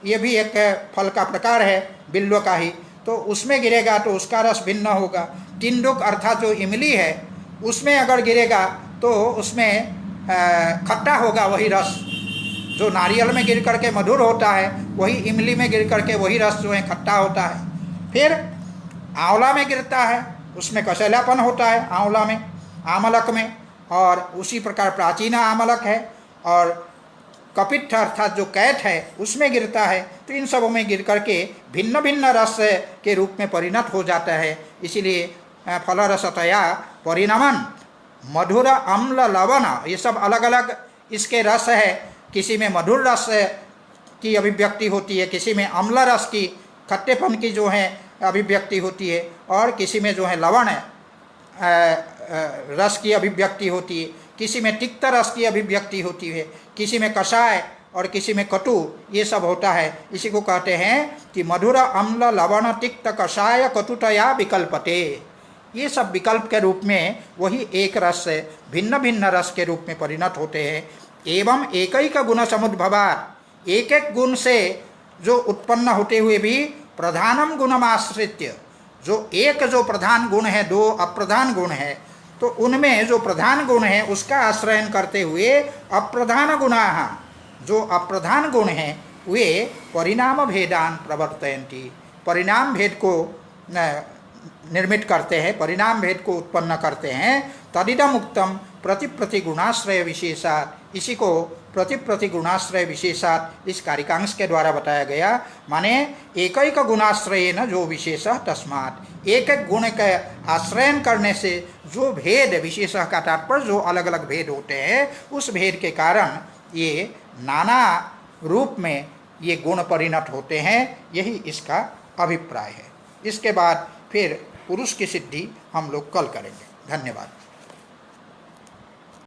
ये भी एक फल का प्रकार है बिल्व का ही, तो उसमें गिरेगा तो उसका रस भिन्न होगा। तिंडुक अर्थात जो इमली है उसमें अगर गिरेगा तो उसमें खट्टा होगा वही रस। जो नारियल में गिर करके मधुर होता है वही इमली में गिर करके वही रस जो है खट्टा होता है। फिर आंवला में गिरता है, उसमें कसैलापन होता है आंवला में, आमलक में। और उसी प्रकार प्राचीन आमलक है और कपित्थ अर्थात जो कैथ है उसमें गिरता है। तो इन सबों में गिर करके भिन्न भिन्न रस के रूप में परिणत हो जाता है। इसीलिए फल रसतया परिणमन मधुर अम्ल लवण, ये सब अलग अलग इसके रस है। किसी में मधुर रस की अभिव्यक्ति होती है, किसी में अम्ल रस की, खट्टेपन की जो है अभिव्यक्ति होती है, और किसी में जो है लवण रस की अभिव्यक्ति होती है, किसी में तिक्त रस की अभिव्यक्ति होती है, किसी में कषाय और किसी में कटु, ये सब होता है। इसी को कहते हैं कि मधुर अम्ल लवण तिक्त कषाय कटुतया विकल्पते। ये सब विकल्प के रूप में वही एक रस से भिन्न भिन्न रस के रूप में परिणत होते हैं। एवं एकैक गुण समुद्भवात्, एक एक गुण से जो उत्पन्न होते हुए भी प्रधानम गुणमाश्रित्य, जो एक जो प्रधान गुण है, दो अप्रधान गुण है, तो उनमें जो प्रधान गुण है उसका आश्रयन करते हुए अप्रधान गुणाः, जो अप्रधान गुण हैं वे परिणाम भेदान प्रवर्तयन्ति, परिणाम भेद को निर्मित करते हैं, परिणाम भेद को उत्पन्न करते हैं। तदिदम उक्तम प्रतिप्रति गुणाश्रय विशेषात, इसी को प्रतिप्रति गुणाश्रय विशेषात इस कारिकांश के द्वारा बताया गया। माने एक एक गुणाश्रय न जो विशेष तस्मात्, एक एक गुण का आश्रयन करने से जो भेद, विशेष का तात्पर्य जो अलग अलग भेद होते हैं, उस भेद के कारण ये नाना रूप में ये गुण परिणत होते हैं। यही इसका अभिप्राय है। इसके बाद फिर पुरुष की सिद्धि हम लोग कल करेंगे। धन्यवाद।